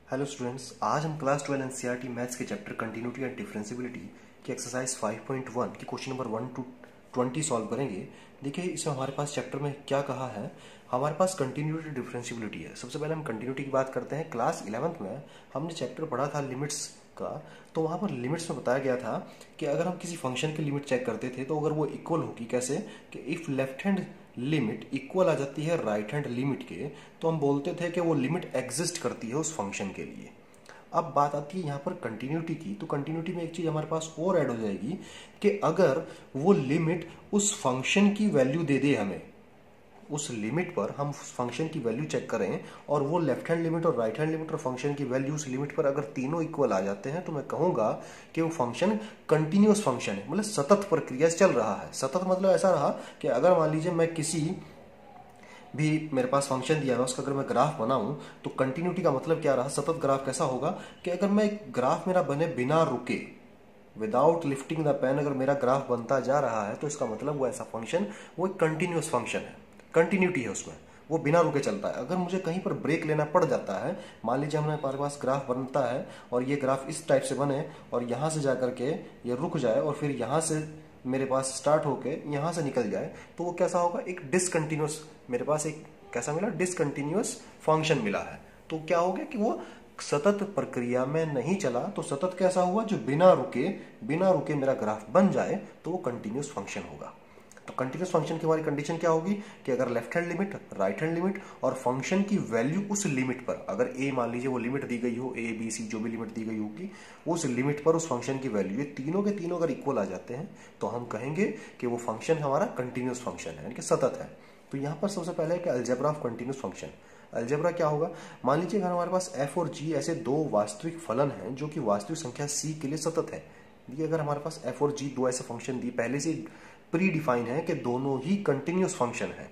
Hello students, आज हम class 12 NCERT maths के चैप्टर कंटिन्यूटी एंड डिफरेंशियबिलिटी की एक्सरसाइज 5.1 की क्वेश्चन नंबर 1 to 20 सॉल्व करेंगे। देखिए इसमें हमारे पास चैप्टर में क्या कहा है। हमारे पास कंटिन्यूटी डिफरेंशियबिलिटी है। सबसे पहले हम कंटिन्यूटी की बात करते हैं। क्लास 11th में हमने चैप्टर पढ़ा था लिमिट्स का, तो वहाँ पर लिमिट्स में बताया गया था कि अगर हम किसी फंक्शन की लिमिट चेक करते थे तो अगर वो इक्वल होगी, कैसे कि if left hand limit equal आ जाती है राइट हैंड लिमिट के, तो हम बोलते थे कि वो लिमिट एग्जिस्ट करती है उस फंक्शन के लिए। अब बात आती है यहाँ पर कंटिन्यूटी की, तो कंटिन्यूटी में एक चीज़ हमारे पास और ऐड हो जाएगी कि अगर वो लिमिट उस फंक्शन की वैल्यू दे दे, हमें उस लिमिट पर हम फंक्शन की वैल्यू चेक करें और वो लेफ्ट हैंड लिमिट और राइट हैंड लिमिट और फंक्शन की वैल्यू उस लिमिट पर अगर तीनों इक्वल आ जाते हैं, तो मैं कहूंगा कि वो फंक्शन कंटिन्यूअस फंक्शन है, मतलब सतत प्रक्रिया चल रहा है। सतत मतलब ऐसा रहा कि अगर मान लीजिए मैं किसी भी मेरे पास फंक्शन दिया है, उसका अगर मैं ग्राफ बनाऊं तो कंटिन्यूटी का मतलब क्या रहा, सतत ग्राफ कैसा होगा कि अगर मैं ग्राफ मेरा बने बिना रुके, विदाउट लिफ्टिंग द पेन, अगर मेरा ग्राफ बनता जा रहा है तो इसका मतलब वो ऐसा फंक्शन, वो एक कंटिन्यूअस फंक्शन है, कंटिन्यूटी है उसमें, वो बिना रुके चलता है। अगर मुझे कहीं पर ब्रेक लेना पड़ जाता है, मान लीजिए हमारे पास ग्राफ बनता है और ये ग्राफ इस टाइप से बने और यहाँ से जाकर के ये रुक जाए और फिर यहाँ से मेरे पास स्टार्ट होके यहाँ से निकल जाए, तो वो कैसा होगा, एक डिसकंटिन्यूअस, मेरे पास एक कैसा मिला, डिसकंटिन्यूअस फंक्शन मिला है। तो क्या हो गया कि वो सतत प्रक्रिया में नहीं चला, तो सतत कैसा हुआ, जो बिना रुके मेरा ग्राफ बन जाए तो वो कंटिन्यूअस फंक्शन होगा। तो कंटिन्यूअस फंक्शन की हमारी कंडीशन क्या होगी कि अगर left hand limit, right hand limit और फंक्शन की वैल्यू उस लिमिट पर, अगर ए मान लीजिए वो लिमिट दी गई हो, ए बी सी जो भी लिमिट दी गई होगी, उस लिमिट पर उस फंक्शन की वैल्यू, ये तीनों के तीनों अगर इक्वल आ जाते हैं तो हम कहेंगे कि वो फंक्शन हमारा कंटिन्यूअस फंक्शन है, यानी कि सतत है। तो यहाँ पर सबसे पहले है कि algebra of continuous function. Algebra क्या होगा, मान लीजिए अगर हमारे पास एफ और जी ऐसे दो वास्तविक फलन हैं जो कि वास्तविक संख्या सी के लिए सतत है। ये अगर हमारे पास एफ और जी दो ऐसे फंक्शन दिए, पहले से प्री डिफाइन है कि दोनों ही कंटिन्यूअस फंक्शन है,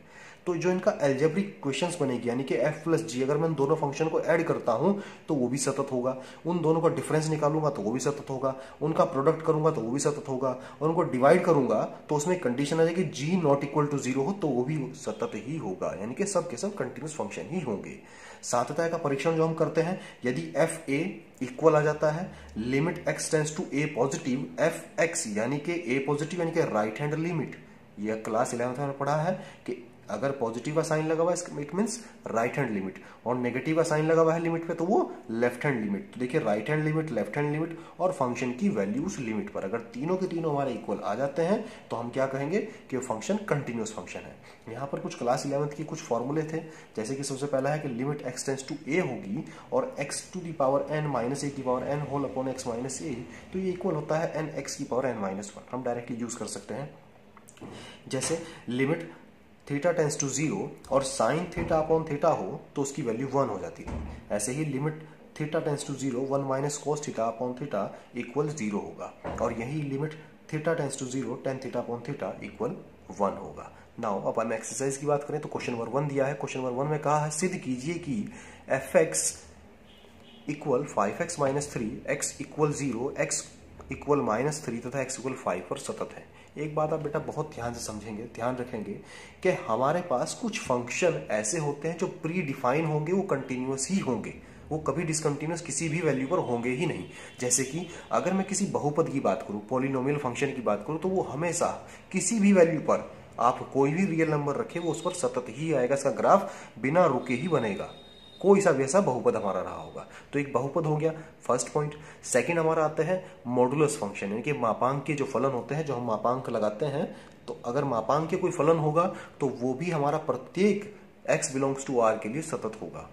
तो जो इनका एल्जेब्रिक इक्वेशंस बनेगी, यानी कि f प्लस जी, अगर मैं दोनों फंक्शन को ऐड करता हूं तो वो भी सतत होगा, उन दोनों का डिफरेंस निकालूंगा तो वो भी सतत होगा, उनका प्रोडक्ट करूंगा तो वो भी सतत होगा, और उनको डिवाइड करूंगा तो उसमें कंडीशन आ जाएगी g नॉट इक्वल टू 0 हो तो वो भी सतत ही होगा, यानी कि सब के सब कंटिन्यूअस फंक्शन ही होंगे। सातता का परीक्षण जो हम करते हैं, यदि एफ ए इक्वल आ जाता है, limit x tends to a positive, F X यानी कि a पॉजिटिव यानी कि राइट हैंड लिमिट, यह क्लास 11th में पढ़ा है कि अगर पॉजिटिव का साइन लगा हुआ है it means right hand limit, और नेगेटिव का साइन लगा हुआ है लिमिट पे तो वो लेफ्ट हैंड लिमिट। तो देखिए right hand limit, left hand limit और फंक्शन की वैल्यू उस लिमिट पर अगर तीनों के तीनों हमारे इक्वल आ जाते हैं तो हम क्या कहेंगे कि वो फंक्शन कंटिन्यूअस फंक्शन है। यहाँ पर कुछ क्लास 11th की कुछ फॉर्मूले थे, जैसे कि सबसे पहला है कि limit x tends to a होगी और x to the power n minus a की power n whole upon x minus a, तो ये इक्वल होता है n x की पावर n माइनस 1। हम डायरेक्टली यूज कर सकते हैं, जैसे लिमिट थीटा टेंस टू 0 और साइन थीटा अपॉन थीटा हो तो उसकी वैल्यू 1 हो जाती थी। ऐसे ही limit theta tends to 0 1 minus cos theta upon theta equal 0 होगा, और यही limit theta tends to 0 tan theta upon theta equal 1 होगा। नाउ अब हम एक्सरसाइज की बात करें तो क्वेश्चन नंबर 1 दिया है। क्वेश्चन नंबर 1 में कहा है सिद्ध कीजिए कि F x equal 5x minus 3, x equal 0, x equal minus 3 तथा x इक्वल 5 पर सतत है। एक बात आप बेटा बहुत ध्यान से समझेंगे, ध्यान रखेंगे कि हमारे पास कुछ फंक्शन ऐसे होते हैं जो प्री डिफाइन होंगे, वो कंटिन्यूअस ही होंगे, वो कभी डिसकंटिन्यूअस किसी भी वैल्यू पर होंगे ही नहीं। जैसे कि अगर मैं किसी बहुपद की बात करूं, पॉलिनोमियल फंक्शन की बात करूं, तो वो हमेशा किसी भी वैल्यू पर आप कोई भी रियल नंबर रखे वो उस पर सतत ही आएगा, इसका ग्राफ बिना रुके ही बनेगा, कोई सा भी ऐसा बहुपद हमारा रहा होगा। तो एक बहुपद हो गया फर्स्ट पॉइंट। सेकंड हमारा आता है मॉडुलस फंक्शन, यानी कि मापांक के जो फलन होते हैं, जो हम मापांक लगाते हैं, तो अगर मापांक के कोई फलन होगा तो वो भी हमारा प्रत्येक x बिलोंग्स टू r के लिए सतत होगा।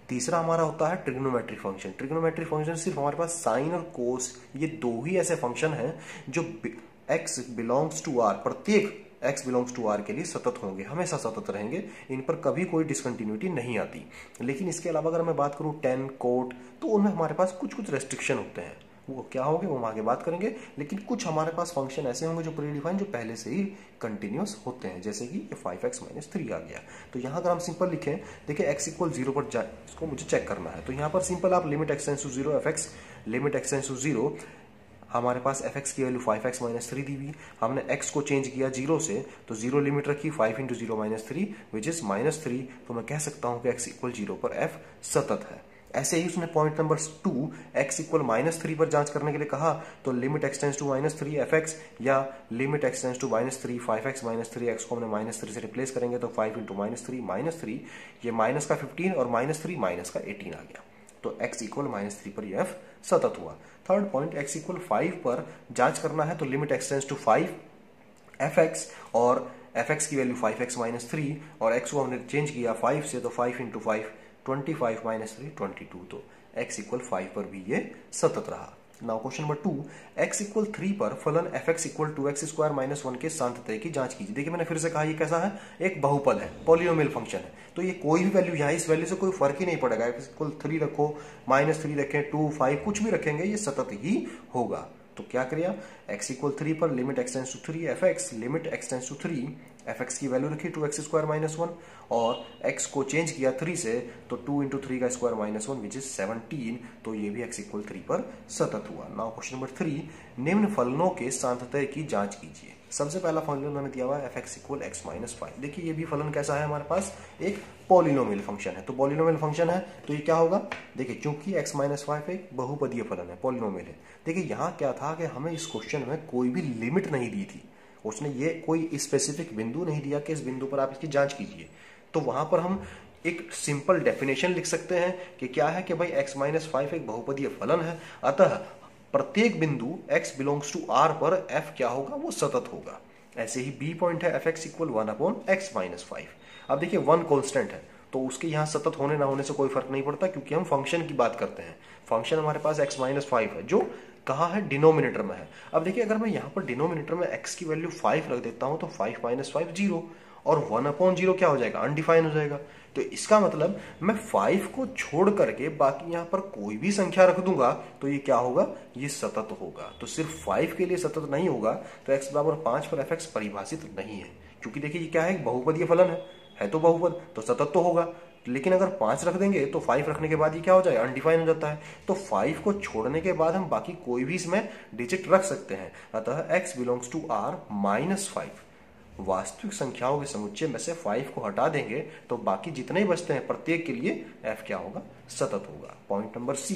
तीसरा हमारा होता है ट्रिग्नोमेट्रिक फंक्शन। ट्रिग्नोमेट्रिक फंक्शन सिर्फ हमारे पास साइन और कोस, ये दो ही ऐसे फंक्शन हैं जो x बिलोंग्स टू r, प्रत्येक x बिलोंग्स टू आर के लिए सतत होंगे, हमेशा सतत रहेंगे, इन पर कभी कोई डिसकंटिन्यूटी नहीं आती। लेकिन इसके अलावा अगर मैं बात करूं टेन, कोट, तो उनमें हमारे पास कुछ कुछ रेस्ट्रिक्शन होते हैं, वो क्या होंगे वो हम आगे बात करेंगे। लेकिन कुछ हमारे पास फंक्शन ऐसे होंगे जो प्री डिफाइन, जो पहले से ही कंटिन्यूअस होते हैं, जैसे कि ये 5x माइनस 3 आ गया। तो यहाँ अगर हम सिंपल लिखें, देखिए x इक्वल 0 पर जाए, इसको मुझे चेक करना है, तो यहाँ पर सिंपल आप limit x tends to 0 f x, limit x tends to 0, हमारे पास एफ एक्स की वैल्यू 5x माइनस 3 दी हुई, हमने x को चेंज किया 0 से, तो 0 लिमिट रखी 5 into 0 minus 3 which is minus 3, तो मैं कह सकता हूं कि x इक्वल 0 पर f सतत है। ऐसे ही उसने पॉइंट नंबर 2 x इक्वल -3 पर जांच करने के लिए कहा, तो limit x tends to -3 fx या limit x tends to -3 5x -3x को हमने -3 से रिप्लेस करेंगे तो 5 इंटू -3 ये माइनस का 15 और -3 माइनस का 18 आ गया। तो x इक्वल -3 पर ये f सतत हुआ। थर्ड पॉइंट x इक्वल 5 पर जांच करना है, तो limit x tends to 5 fx और fx की वैल्यू 5x -3 और x को हमने चेंज किया 5 से, तो 5 इंटू 5 25 -3 22, तो x इक्वल 5 पर भी ये सतत रहा। Now question number 2, x equal 3 पर फलन fx इक्वल 2x स्क्वायर -1 के सांतत्य की जांच कीजिए। देखिए मैंने फिर से कहा ये कैसा है, एक बहुपद है, पॉलिनोमियल फंक्शन है, तो ये कोई भी वैल्यू यहाँ इस वैल्यू से कोई फर्क ही नहीं पड़ेगा। x इक्वल 3 रखो, -3 रखें, 2 5 कुछ भी रखेंगे ये सतत ही होगा। तो क्या करिए, x इक्वल 3 पर limit x tends to 3 fx, limit x tends to 3 fx की वैल्यू रखी 2x स्क्वायर -1 और x को चेंज किया 3 से, तो 2 इंटू 3 का स्क्वायर -1 विच इज 17, तो ये भी x इक्वल 3 पर सतत हुआ। नाउ क्वेश्चन नंबर 3, निम्न फलनों के सांतत्य की जांच कीजिए। सबसे पहला फलन उन्होंने दिया हुआ है fx इक्वल x -5। देखिए ये भी फलन कैसा है, हमारे पास एक पॉलिनोमियल फंक्शन है, तो पॉलिनोमियल फंक्शन है तो ये क्या होगा, देखिए क्योंकि x -5 एक बहुपदीय फलन है, पॉलिनोमियल है। देखिए यहाँ क्या था कि हमें इस क्वेश्चन में कोई भी लिमिट नहीं दी थी, उसने ये कोई स्पेसिफिक बिंदु नहीं दिया कि इस बिंदु पर आप इसकी जांच कीजिए, तो वहां पर हम एक सिंपल डेफिनेशन लिख सकते हैं कि क्या है कि भाई x -5 एक बहुपदीय फलन है, अतः प्रत्येक बिंदु x बिलोंग्स टू r पर f क्या होगा, वो सतत होगा। ऐसे ही b पॉइंट है fx इक्वल 1/x -5। अब देखिए 1 कांस्टेंट है, तो उसके यहाँ सतत होने ना होने से कोई फर्क नहीं पड़ता, क्योंकि हम फंक्शन की बात करते हैं। फंक्शन हमारे पास x -5 है जो कहाँ है, डिनोमिनेटर में है। अब देखिए अगर मैं यहाँ पर डिनोमिनेटर में x की वैल्यू 5 रख देता हूँ, तो 5 - 5 0 और 1/0 क्या हो जाएगा, अनडिफाइन हो जाएगा। तो इसका मतलब मैं 5 को छोड़ करके बाकी यहाँ पर कोई भी संख्या रख दूंगा तो ये क्या होगा, ये सतत होगा। तो सिर्फ 5 के लिए सतत नहीं होगा, तो x बराबर 5 पर fx परिभाषित नहीं है, क्योंकि देखिए ये क्या है, एक बहुपदीय फलन है तो बहुपद, तो सतत तो होगा। लेकिन अगर 5 रख देंगे तो 5 रखने के बाद ये क्या हो जाए, अनडिफाइन हो जाता है। तो 5 को छोड़ने के बाद हम बाकी कोई भी इसमें डिजिट रख सकते हैं, अतः x बिलोंग्स टू r -5। वास्तविक संख्याओं के समुच्चय में से 5 को हटा देंगे तो बाकी जितने ही बचते हैं प्रत्येक के लिए f क्या होगा, सतत होगा। Point number c,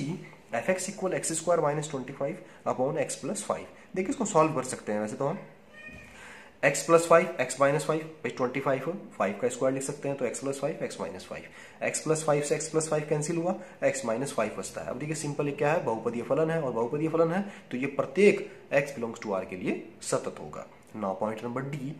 fx equal x square -25 upon x + 5। देखिए इसको सॉल्व कर सकते हैं, वैसे तो हम x + 5 x -5 25 हो, 5 का स्क्वायर लिख सकते हैं, तो x + 5 x -5, x + 5 से x + 5 कैंसिल हुआ, x -5 बचता है। अब देखिए सिंपल क्या है, बहुपदीय फलन है, और बहुपदीय फलन है तो ये प्रत्येक x बिलोंग्स टू r के लिए सतत होगा। Now point number d,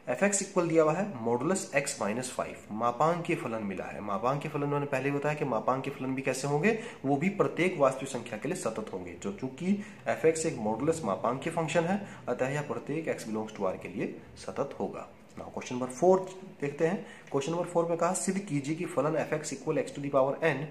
fx equal दिया हुआ है मॉडुलस x -5, मापांकीय फलन मिला है। मापांकीय फलन मैंने पहले बताया कि मापांकीय फलन भी कैसे होंगे, वो भी प्रत्येक वास्तविक संख्या के लिए सतत होंगे। जो चूंकि fx एक मॉडुलस मापांकीय फंक्शन है, अतः यह प्रत्येक x बिलोंग्स टू r के लिए सतत होगा। नाउ क्वेश्चन नंबर 4 देखते हैं। क्वेश्चन नंबर 4 में कहा, सिद्ध कीजिए कि फलन fx equal x to the power n,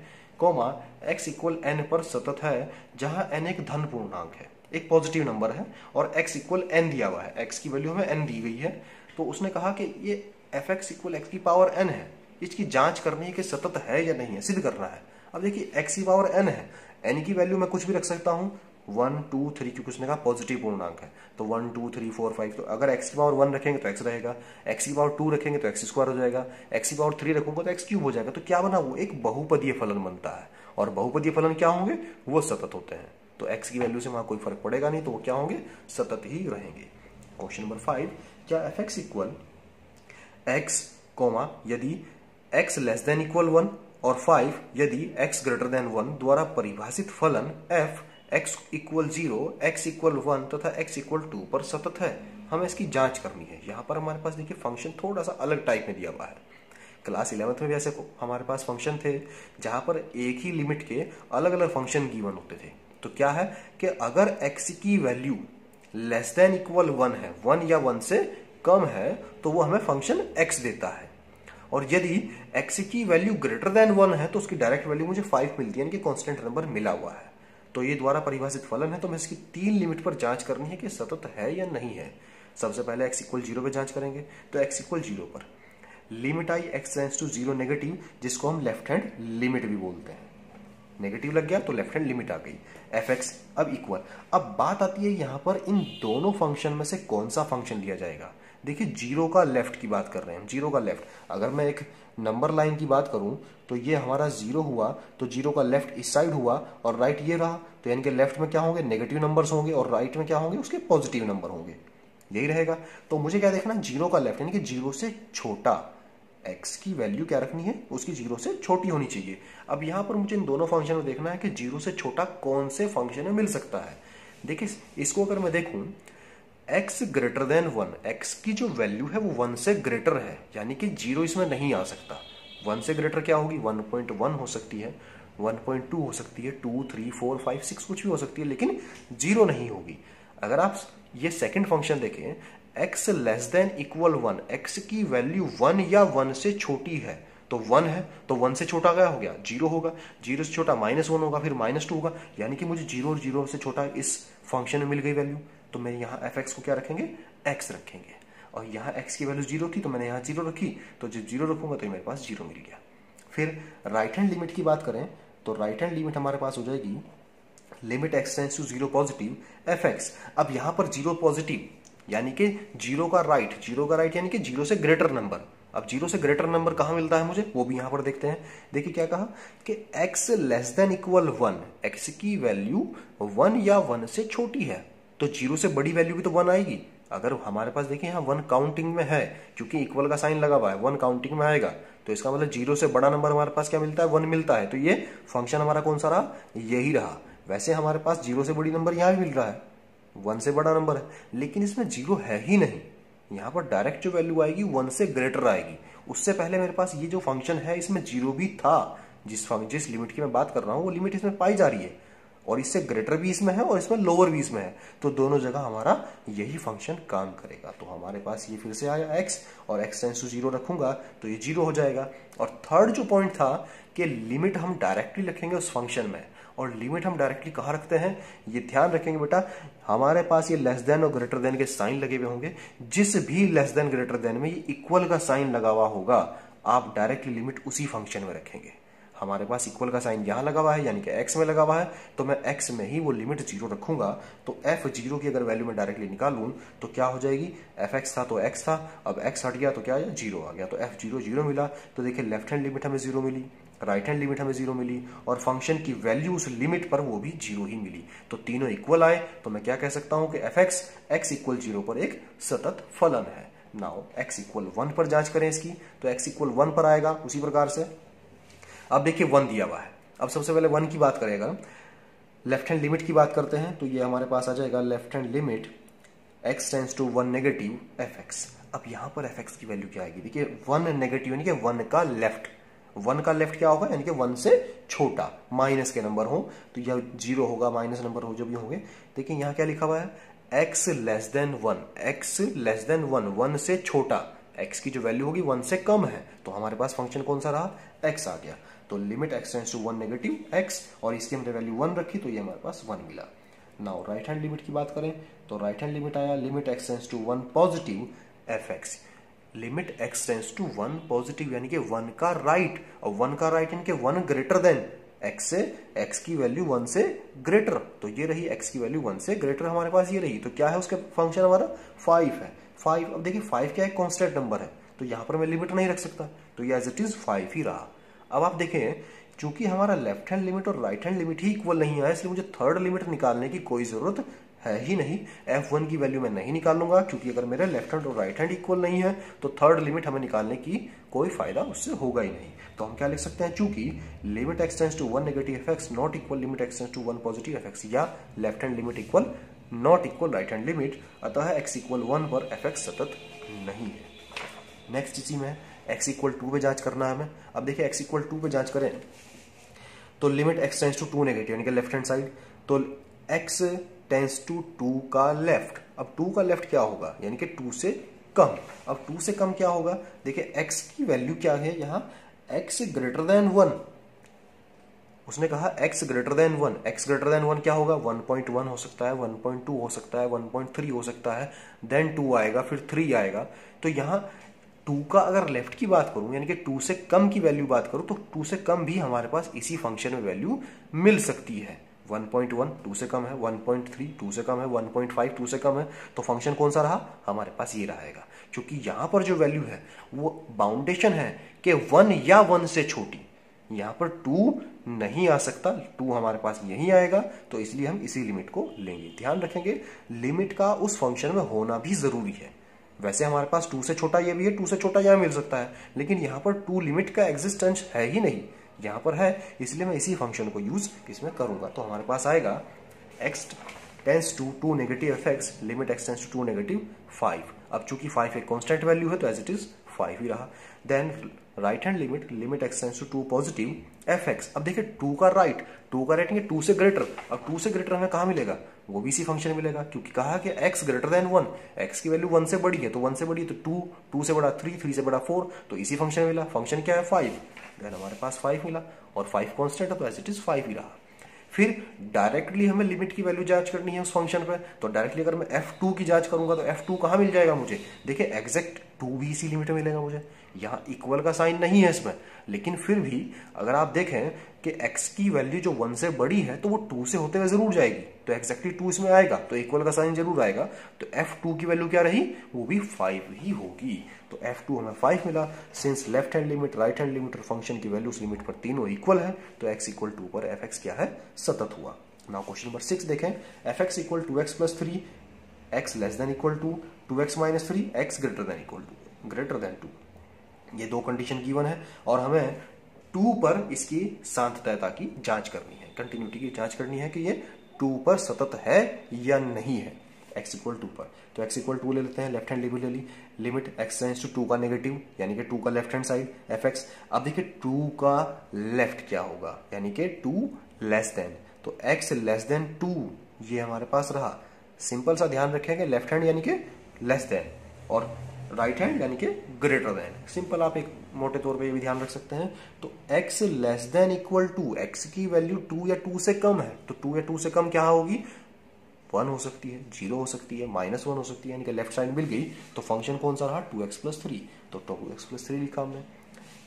x equal n पर सतत है, जहां n एक धन पूर्णांक है, एक पॉजिटिव नंबर है, और x इक्वल n दिया हुआ है, x की वैल्यू हमें n दी गई है। तो उसने कहा कि ये fx इक्वल x की पावर n है, इसकी जांच करनी है कि सतत है या नहीं है, सिद्ध करना है। अब देखिए x की पावर n है, n की वैल्यू मैं कुछ भी रख सकता हूँ, 1 2 3, क्योंकि उसने कहा पॉजिटिव पूर्णांक है, तो 1 2 3 4 5। तो अगर x की पावर 1 रखेंगे तो x रहेगा, x की पावर 2 रखेंगे तो x स्क्वायर हो जाएगा, x की पावर 3 रखूंगा तो x क्यूब हो जाएगा। तो क्या बना, वो एक बहुपदीय फलन बनता है, और बहुपदीय फलन क्या होंगे, वो सतत होते हैं। तो x की वैल्यू से वहां कोई फर्क पड़ेगा नहीं, तो वो क्या होंगे, सतत ही रहेंगे। क्वेश्चन नंबर 5, क्या fx इक्वल x, यदि x लेस देन इक्वल 1 और 5 यदि x ग्रेटर देन 1 द्वारा परिभाषित फलन f x equal 0, x equal 1 तथा x इक्वल 2 पर सतत है। हमें इसकी जांच करनी है। यहाँ पर हमारे पास देखिए फंक्शन थोड़ा सा अलग टाइप में दिया हुआ है। क्लास 11th में भी ऐसे हमारे पास फंक्शन थे जहां पर एक ही लिमिट के अलग अलग फंक्शन गिवन होते थे। तो क्या है कि अगर x की वैल्यू लेस देन इक्वल 1 है, 1 या 1 से कम है, तो वो हमें फंक्शन x देता है, और यदि x की वैल्यू ग्रेटर देन 1 है तो उसकी डायरेक्ट वैल्यू मुझे 5 मिलती है, यानी कि कांस्टेंट नंबर मिला हुआ है। तो ये द्वारा परिभाषित फलन है, तो हमें इसकी 3 लिमिट पर जांच करनी है कि सतत है या नहीं है। सबसे पहले x इक्वल 0 पे जांच करेंगे, तो x इक्वल 0 पर लिमिट आई x टेंड्स टू 0 नेगेटिव, जिसको हम लेफ्ट हैंड लिमिट भी बोलते हैं। नेगेटिव लग गया तो लेफ्ट हैंड लिमिट आ गई, fx अब इक्वल। अब बात आती है यहाँ पर इन दोनों फंक्शन में से कौन सा फंक्शन लिया जाएगा। देखिए जीरो का लेफ्ट की बात कर रहे हैं हम, जीरो का लेफ्ट। अगर मैं एक नंबर लाइन की बात करूं तो ये हमारा जीरो हुआ, तो जीरो का लेफ्ट इस साइड हुआ और राइट ये रहा, तो यानी कि लेफ्ट में क्या होंगे, नेगेटिव नंबर्स होंगे और राइट में क्या होंगे, उसके पॉजिटिव नंबर होंगे, यही रहेगा। तो मुझे क्या देखना, जीरो का लेफ्ट यानी कि जीरो से छोटा x की वैल्यू क्या रखनी है, उसकी जीरो से छोटी होनी चाहिए। अब यहां पर मुझे इन दोनों फंक्शन में देखना है कि जीरो से छोटा कौन से फंक्शन में मिल सकता है। देखिए इसको अगर मैं देखूं x ग्रेटर देन 1, x की जो वैल्यू है वो 1 से ग्रेटर है, यानी कि जीरो इसमें नहीं आ सकता। 1 से ग्रेटर क्या होगी, 1.1 हो सकती है, 1.2 हो सकती है, 2, 3, 4, 5, 6 कुछ भी हो सकती है, लेकिन जीरो नहीं होगी। अगर आप ये सेकंड फंक्शन देखें, x less than equal 1, x की वैल्यू 1 या 1 से छोटी है, तो 1 है, तो 1 से छोटा क्या हो गया, जीरो होगा, जीरो से छोटा -1 होगा, फिर -2 होगा, यानी कि मुझे जीरो और जीरो से छोटा इस फंक्शन में मिल गई वैल्यू। तो मैं यहाँ fx को क्या रखेंगे, x रखेंगे, और यहाँ x की वैल्यू जीरो थी तो मैंने यहाँ जीरो रखी, तो जब जीरो रखूंगा तो मेरे पास जीरो मिल गया। फिर राइट हैंड लिमिट की बात करें तो राइट हैंड लिमिट हमारे पास हो जाएगी limit x tends to zero positive fx। अब यहाँ पर जीरो पॉजिटिव यानी कि जीरो का राइट यानी कि जीरो से ग्रेटर नंबर। अब जीरो से ग्रेटर नंबर कहाँ मिलता है मुझे, वो भी यहां पर देखते हैं। देखिए क्या कहा कि x less than equal 1, x की वैल्यू 1 या 1 से छोटी है, तो जीरो से बड़ी वैल्यू भी तो 1 आएगी। अगर हमारे पास देखिए यहाँ 1 काउंटिंग में है, क्योंकि इक्वल का साइन लगा हुआ है, 1 काउंटिंग में आएगा, तो इसका मतलब जीरो से बड़ा नंबर हमारे पास क्या मिलता है, 1 मिलता है। तो ये फंक्शन हमारा कौन सा रहा, यही रहा। वैसे हमारे पास जीरो से बड़ी नंबर यहाँ भी मिल रहा है, 1 से बड़ा नंबर है, लेकिन इसमें जीरो है ही नहीं। यहाँ पर डायरेक्ट जो वैल्यू आएगी 1 से ग्रेटर आएगी। उससे पहले मेरे पास ये जो फंक्शन है इसमें जीरो भी था, जिस लिमिट की मैं बात कर रहा हूँ वो लिमिट इसमें पाई जा रही है, और इससे ग्रेटर भी इसमें है और इसमें लोअर भी इसमें है, तो दोनों जगह हमारा यही फंक्शन काम करेगा। तो हमारे पास ये फिर से आया x, और x टेंड्स टू जीरो रखूंगा तो ये जीरो हो जाएगा। और थर्ड जो पॉइंट था कि लिमिट हम डायरेक्टली रखेंगे उस फंक्शन में, और लिमिट हम डायरेक्टली कहाँ रखते हैं, ये ध्यान रखेंगे बेटा, हमारे पास ये लेस देन और ग्रेटर देन के साइन लगे हुए होंगे, जिस भी लेस देन ग्रेटर देन में ये इक्वल का साइन लगा हुआ होगा, आप डायरेक्टली लिमिट उसी फंक्शन में रखेंगे। हमारे पास इक्वल का साइन यहां लगा हुआ है यानी कि x में लगा हुआ है, तो मैं x में ही वो लिमिट जीरो रखूंगा। तो f0 की अगर वैल्यू मैं डायरेक्टली निकालूं तो क्या हो जाएगी, fx था तो x था, अब x हट गया तो क्या आया, जीरो आ गया, तो f0 जीरो मिला। तो देखिए लेफ्ट हैंड लिमिट हमें जीरो मिली, राइट हैंड लिमिट हमें जीरो मिली, और फंक्शन की वैल्यू उस लिमिट पर वो भी जीरो ही मिली। तो तीनों इक्वल आए, तो मैं क्या कह सकता हूं कि fx x इक्वल जीरो पर एक सतत फलन है। नाउ x इक्वल 1 पर जांच करें इसकी, तो x इक्वल 1 पर आएगा उसी प्रकार से। अब देखिए 1 दिया हुआ है, अब सबसे पहले 1 की बात करेगा, लेफ्ट हैंड लिमिट की बात करते हैं, तो ये हमारे पास आ जाएगा left hand limit x tends to 1 negative fx। अब यहां पर fx की वैल्यू क्या आएगी, देखिए 1 नेगेटिव यानी कि 1 का लेफ्ट, 1 का लेफ्ट क्या होगा, यानी कि 1 से छोटा, माइनस के नंबर हो तो यह जीरो होगा, माइनस नंबर हो जो भी होंगे। देखिए यहाँ क्या लिखा हुआ है, x less then 1, x less then 1, 1 से छोटा, x की जो वैल्यू होगी 1 से कम है, तो हमारे पास फंक्शन कौन सा रहा, x आ गया। तो limit x tends to 1 negative x, और इसकी हमने वैल्यू 1 रखी तो ये हमारे पास 1 मिला। नाउ राइट हैंड लिमिट की बात करें तो राइट हैंड लिमिट आया limit x tends to 1 positive fx। Limit x tends to 1 positive यानी कि 1 का राइट, और 1 का राइट यानी कि 1 ग्रेटर देन x से, x की वैल्यू 1 से ग्रेटर, तो ये रही x की वैल्यू 1 से ग्रेटर हमारे पास ये रही। तो क्या है उसके फंक्शन हमारा 5 है, 5। अब देखिए 5 क्या है, कांस्टेंट नंबर है, तो यहां पर मैं लिमिट नहीं रख सकता, तो ये एज इट इज 5 ही रहा। अब आप देखें चूंकि हमारा लेफ्ट हैंड लिमिट और राइट हैंड लिमिट ही इक्वल नहीं है, इसलिए मुझे थर्ड लिमिट निकालने की कोई जरूरत है ही नहीं। f1 की वैल्यू मैं नहीं निकालूंगा, क्योंकि अगर मेरे लेफ्ट हैंड और राइट हैंड इक्वल नहीं है तो थर्ड लिमिट हमें निकालने की कोई फायदा उससे होगा ही नहीं। तो हम क्या लिख सकते हैं, चूंकि limit x tends to 1 negative fx not equal limit x tends to 1 positive fx, या left hand limit equal not equal right hand limit, अतः x इक्वल 1 पर fx सतत नहीं है। नेक्स्ट इसी में x इक्वल 2 पे जांच करना है हमें। अब देखिए x इक्वल 2 पे जांच करें तो limit x tends to 2 negative यानी कि लेफ्ट हैंड साइड, तो x टेंड्स टू 2 का लेफ्ट। अब 2 का लेफ्ट क्या होगा, यानी कि 2 से कम। अब 2 से कम क्या होगा, देखिए x की वैल्यू क्या है यहाँ, x ग्रेटर देन 1, उसने कहा x greater then 1, x greater then 1 क्या होगा, 1.1 हो सकता है, 1.2 हो सकता है, 1.3 हो सकता है, देन 2 आएगा, फिर 3 आएगा। तो यहाँ 2 का अगर लेफ्ट की बात करूं यानी कि 2 से कम की वैल्यू बात करूं, तो 2 से कम भी हमारे पास इसी फंक्शन में वैल्यू मिल सकती है। 1.1 2 से कम है, 1.3 2 से कम है, 1.5 2 से कम है, तो फंक्शन कौन सा रहा, हमारे पास ये रहेगा। क्योंकि यहां पर जो वैल्यू है वो बाउंडेशन है कि 1 या 1 से छोटी, यहां पर 2 नहीं आ सकता, 2 हमारे पास यही आएगा, तो इसलिए हम इसी लिमिट को लेंगे। ध्यान रखेंगे लिमिट का उस फंक्शन में होना भी जरूरी है। वैसे हमारे पास 2 से छोटा ये भी है, 2 से छोटा यह मिल सकता है, लेकिन यहां पर 2 लिमिट का एग्जिस्टेंस है ही नहीं, यहां पर है, इसलिए मैं इसी फंक्शन को यूज इसमें करूंगा। तो हमारे पास आएगा x tends to 2 negative fx limit x tends to 2 negative 5। अब चूंकि 5 एक कांस्टेंट वैल्यू है तो एज इट इज 5 ही रहा। Then right hand limit x tends to 2 positive fx। अब देखिए 2 का राइट, 2 का राइट 2 से ग्रेटर, अब 2 से ग्रेटर हमें कहां मिलेगा, वो भी इसी फंक्शन मिलेगा, क्योंकि कहा कि x ग्रेटर देन 1, x की वैल्यू 1 से बड़ी है, तो 1 से बड़ी है तो 2, 2 से बड़ा 3, 3 से बड़ा 4, तो इसी फंक्शन मिला। फंक्शन क्या है 5, देन हमारे पास 5 मिला, और 5 कांस्टेंट है तो एज इट इज 5 ही रहा। फिर डायरेक्टली हमें लिमिट की वैल्यू जांच करनी है उस फंक्शन पे, तो डायरेक्टली अगर मैं f2 की जांच करूंगा तो f2 कहां मिल जाएगा मुझे, देखिए एग्जैक्ट 2 भी इसी लिमिट में मिलेगा मुझे। यहाँ इक्वल का साइन नहीं है इसमें, लेकिन फिर भी अगर आप देखें कि x की वैल्यू जो 1 से बड़ी है तो वो 2 से होते हुए जरूर जाएगी, तो एक्जैक्टली 2 इसमें आएगा, तो इक्वल का साइन जरूर आएगा, तो f2 की वैल्यू क्या रही, वो भी 5 ही होगी। तो f2 हमें 5 मिला। Since left hand limit, right hand limit और फंक्शन की वैल्यू उस लिमिट पर तीनों इक्वल है, तो x इक्वल 2 पर fx क्या है, सतत हुआ। नाउ क्वेश्चन नंबर 6 देखें, fx equal 2x plus 3, x less than equal to 2x minus 3, x greater than equal to, greater than 2, ये दो कंडीशन गिवन है और हमें 2 पर इसकी सांतत्यता की जांच करनी है, कंटिन्यूटी की जांच करनी है कि ये 2 पर सतत है या नहीं है, x इक्वल 2 पर। तो x इक्वल 2 ले लेते हैं, लेफ्ट हैंड लिमिट ले ली, लिमिट x टेंस टू 2 का नेगेटिव यानी कि 2 का लेफ्ट हैंड साइड fx। अब देखिए 2 का लेफ्ट क्या होगा, यानी कि 2 लेस देन, तो x लेस देन 2 ये हमारे पास रहा। सिंपल सा ध्यान रखेंगे, लेफ्ट हैंड यानी कि लेस देन और राइट हैंड यानी कि ग्रेटर देन। सिंपल आप एक मोटे तौर पे ये भी ध्यान रख सकते हैं। तो x less than equal to, x की वैल्यू 2 या 2 से कम है, तो 2 या 2 से कम क्या होगी, 1 हो सकती है, 0 हो सकती है, -1 हो सकती है, यानी कि लेफ्ट साइड मिल गई। तो फंक्शन कौन सा रहा, 2x प्लस 3, तो 2x प्लस 3 लिखा हमने।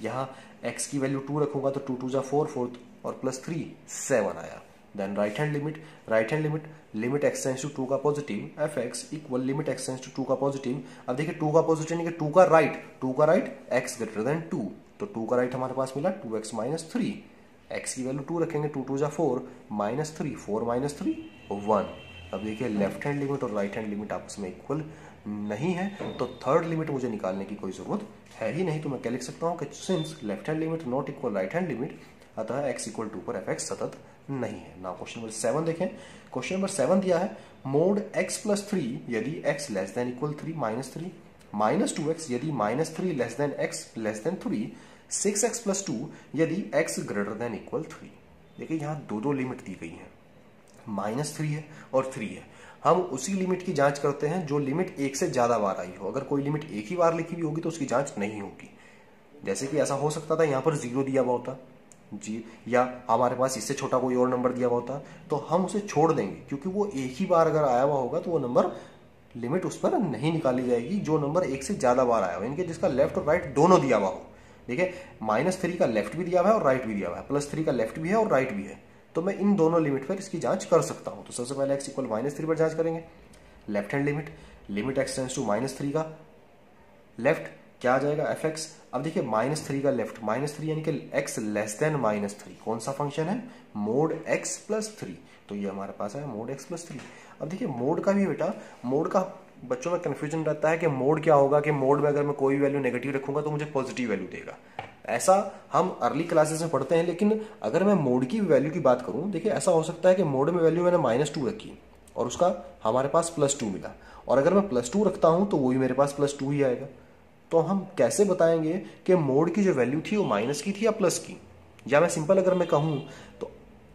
यहाँ x की वैल्यू 2 रखूंगा तो 2 2 जा 4, 4 और प्लस 3 7 आया। Then right hand limit, limit x tends to 2 का positive fx equal limit x tends to 2 का पॉजिटिव। अब देखिए 2 का पॉजिटिव यानी कि 2 का राइट x ग्रेटर देन 2, तो 2 का राइट हमारे पास मिला 2x माइनस 3, x की वैल्यू 2 रखेंगे, 2 2 जा 4, -3, 4 - 3 1। अब देखिए लेफ्ट हैंड लिमिट और राइट हैंड लिमिट आपस में इक्वल नहीं है, तो थर्ड लिमिट मुझे निकालने की कोई जरूरत है ही नहीं। तो मैं क्या लिख सकता हूँ कि since left hand limit not equal right hand limit, अतः x इक्वल 2 पर fx सतत नहीं है। नाउ क्वेश्चन नंबर 7 देखें। क्वेश्चन नंबर 7 दिया है मोड x प्लस 3 यदि x less than equal 3 -3, -2x यदि -3 less than x less then 3, 6x plus 2 यदि x ग्रेटर देन इक्वल 3। देखिए यहाँ दो लिमिट दी गई है, -3 है और 3 है। हम उसी लिमिट की जांच करते हैं जो लिमिट एक से ज्यादा बार आई हो। अगर कोई लिमिट एक ही बार लिखी हुई होगी तो उसकी जांच नहीं होगी। जैसे कि ऐसा हो सकता था यहाँ पर 0 दिया हुआ होता जी, या हमारे पास इससे छोटा कोई और नंबर दिया हुआ होता, तो हम उसे छोड़ देंगे, क्योंकि वो एक ही बार अगर आया हुआ होगा तो वो नंबर लिमिट उस पर नहीं निकाली जाएगी जो नंबर एक से ज्यादा बार आया हो, यानी कि जिसका लेफ्ट और राइट दोनों दिया हुआ हो। देखिए -3 का लेफ्ट भी दिया हुआ है और राइट भी दिया हुआ है, +3 का लेफ्ट भी है और राइट भी है, तो मैं इन दोनों लिमिट पर इसकी जांच कर सकता हूं। तो सबसे पहले x इक्वल -3 पर जांच करेंगे। Left hand limit x tends to -3 का लेफ्ट क्या आ जाएगा fx। अब देखिए -3 का लेफ्ट, -3 यानी कि x लेस देन -3 कौन सा फंक्शन है, मोड x प्लस 3, तो ये हमारे पास है मोड x प्लस 3। अब देखिए मोड का भी बेटा, मोड का बच्चों में कंफ्यूजन रहता है कि मोड क्या होगा, कि मोड में अगर मैं कोई वैल्यू नेगेटिव रखूंगा तो मुझे पॉजिटिव वैल्यू देगा। ऐसा हम अर्ली क्लासेस में पढ़ते हैं, लेकिन अगर मैं मोड की वैल्यू की बात करूं, देखिए ऐसा हो सकता है कि मोड में वैल्यू मैंने -2 रखी और उसका हमारे पास +2 मिला, और अगर मैं +2 रखता हूं तो वही मेरे पास +2 ही आएगा। तो हम कैसे बताएंगे कि मोड की जो वैल्यू थी वो माइनस की थी या प्लस की, या मैं सिंपल अगर मैं कहूं तो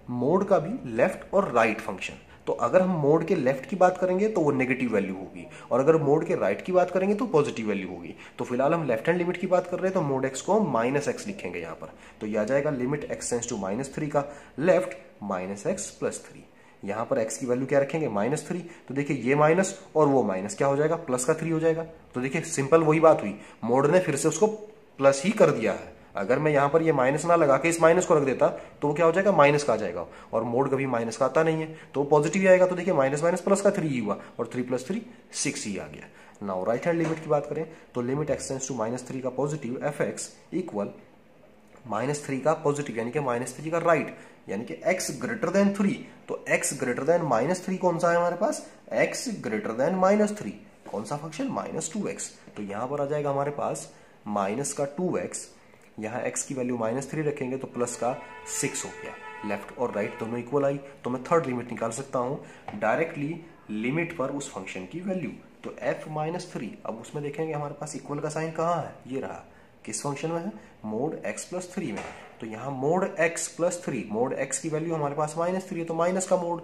मोड का भी लेफ्ट और राइट फंक्शन, तो अगर हम मोड के लेफ्ट की बात करेंगे तो वो नेगेटिव वैल्यू होगी, और अगर मोड के राइट की बात करेंगे तो पॉजिटिव वैल्यू होगी। तो फिलहाल हम लेफ्ट हैंड लिमिट की बात कर रहे हैं, तो मोड x को -x लिखेंगे यहाँ पर, तो यह आ जाएगा लिमिट x टेंस टू -3 का लेफ्ट -x प्लस 3। यहाँ पर x की वैल्यू क्या रखेंगे, -3, तो देखिए ये माइनस और वो माइनस क्या हो जाएगा, +3 हो जाएगा। तो देखिए सिंपल वही बात हुई, मोड ने फिर से उसको प्लस ही कर दिया है, अगर मैं यहाँ पर ये माइनस ना लगा के इस माइनस को रख देता तो वो क्या हो जाएगा, माइनस का आ जाएगा, और मोड कभी माइनस का आता नहीं है तो पॉजिटिव ही आएगा। तो देखिए माइनस माइनस प्लस का 3 ही हुआ, और 3 + 3 6 ही आ गया। नाउ राइट हैंड लिमिट की बात करें तो लिमिट x टेंड्स टू -3 का पॉजिटिव fx इक्वल -3 का पॉजिटिव यानी कि -3 का राइट, यानी कि x ग्रेटर देन 3। तो x ग्रेटर देन -3 कौन सा है हमारे पास, x ग्रेटर देन -3 कौन सा फंक्शन, -2x। तो यहां पर आ जाएगा हमारे पास माइनस का 2x, यहाँ x की वैल्यू -3 रखेंगे तो प्लस का 6 हो गया। लेफ्ट और राइट दोनों इक्वल आई, तो मैं थर्ड लिमिट निकाल सकता हूं डायरेक्टली लिमिट पर उस फंक्शन की वैल्यू। तो f -3, अब उसमें देखेंगे हमारे पास इक्वल का साइन कहाँ है, ये रहा, किस फंक्शन में है, मोड x + 3 में। तो यहाँ मोड x + 3, मोड x की वैल्यू हमारे पास -3 है तो माइनस का मोड